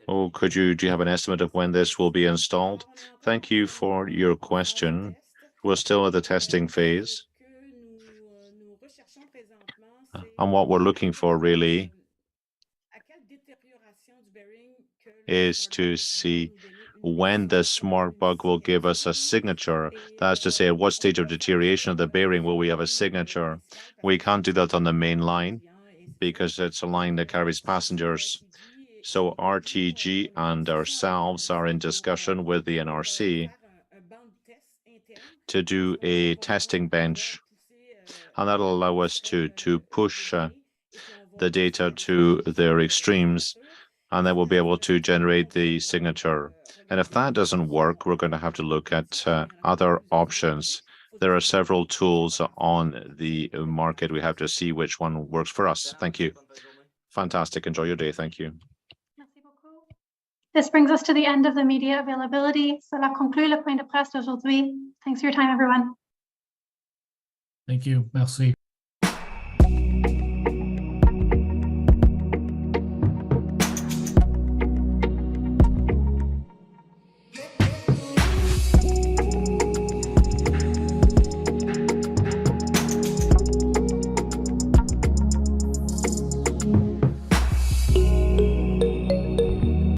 Speaker 8: Do you have an estimate of when this will be installed? Thank you for your question. We're still at the testing phase. And what we're looking for really is to see when the smart bug will give us a signature. That's to say, at what stage of deterioration of the bearing will we have a signature? We can't do that on the main line because it's a line that carries passengers. So RTG and ourselves are in discussion with the NRC to do a testing bench, and that'll allow us to push the data to their extremes, and then we'll be able to generate the signature. And if that doesn't work, we're going to have to look at other options. There are several tools on the market. We have to see which one works for us. Thank you. Fantastic. Enjoy your day. Thank you.
Speaker 19: This brings us to the end of the media availability. Cela conclut le point de presse d'aujourd'hui. Thanks for your time, everyone.
Speaker 1: Thank you. Merci.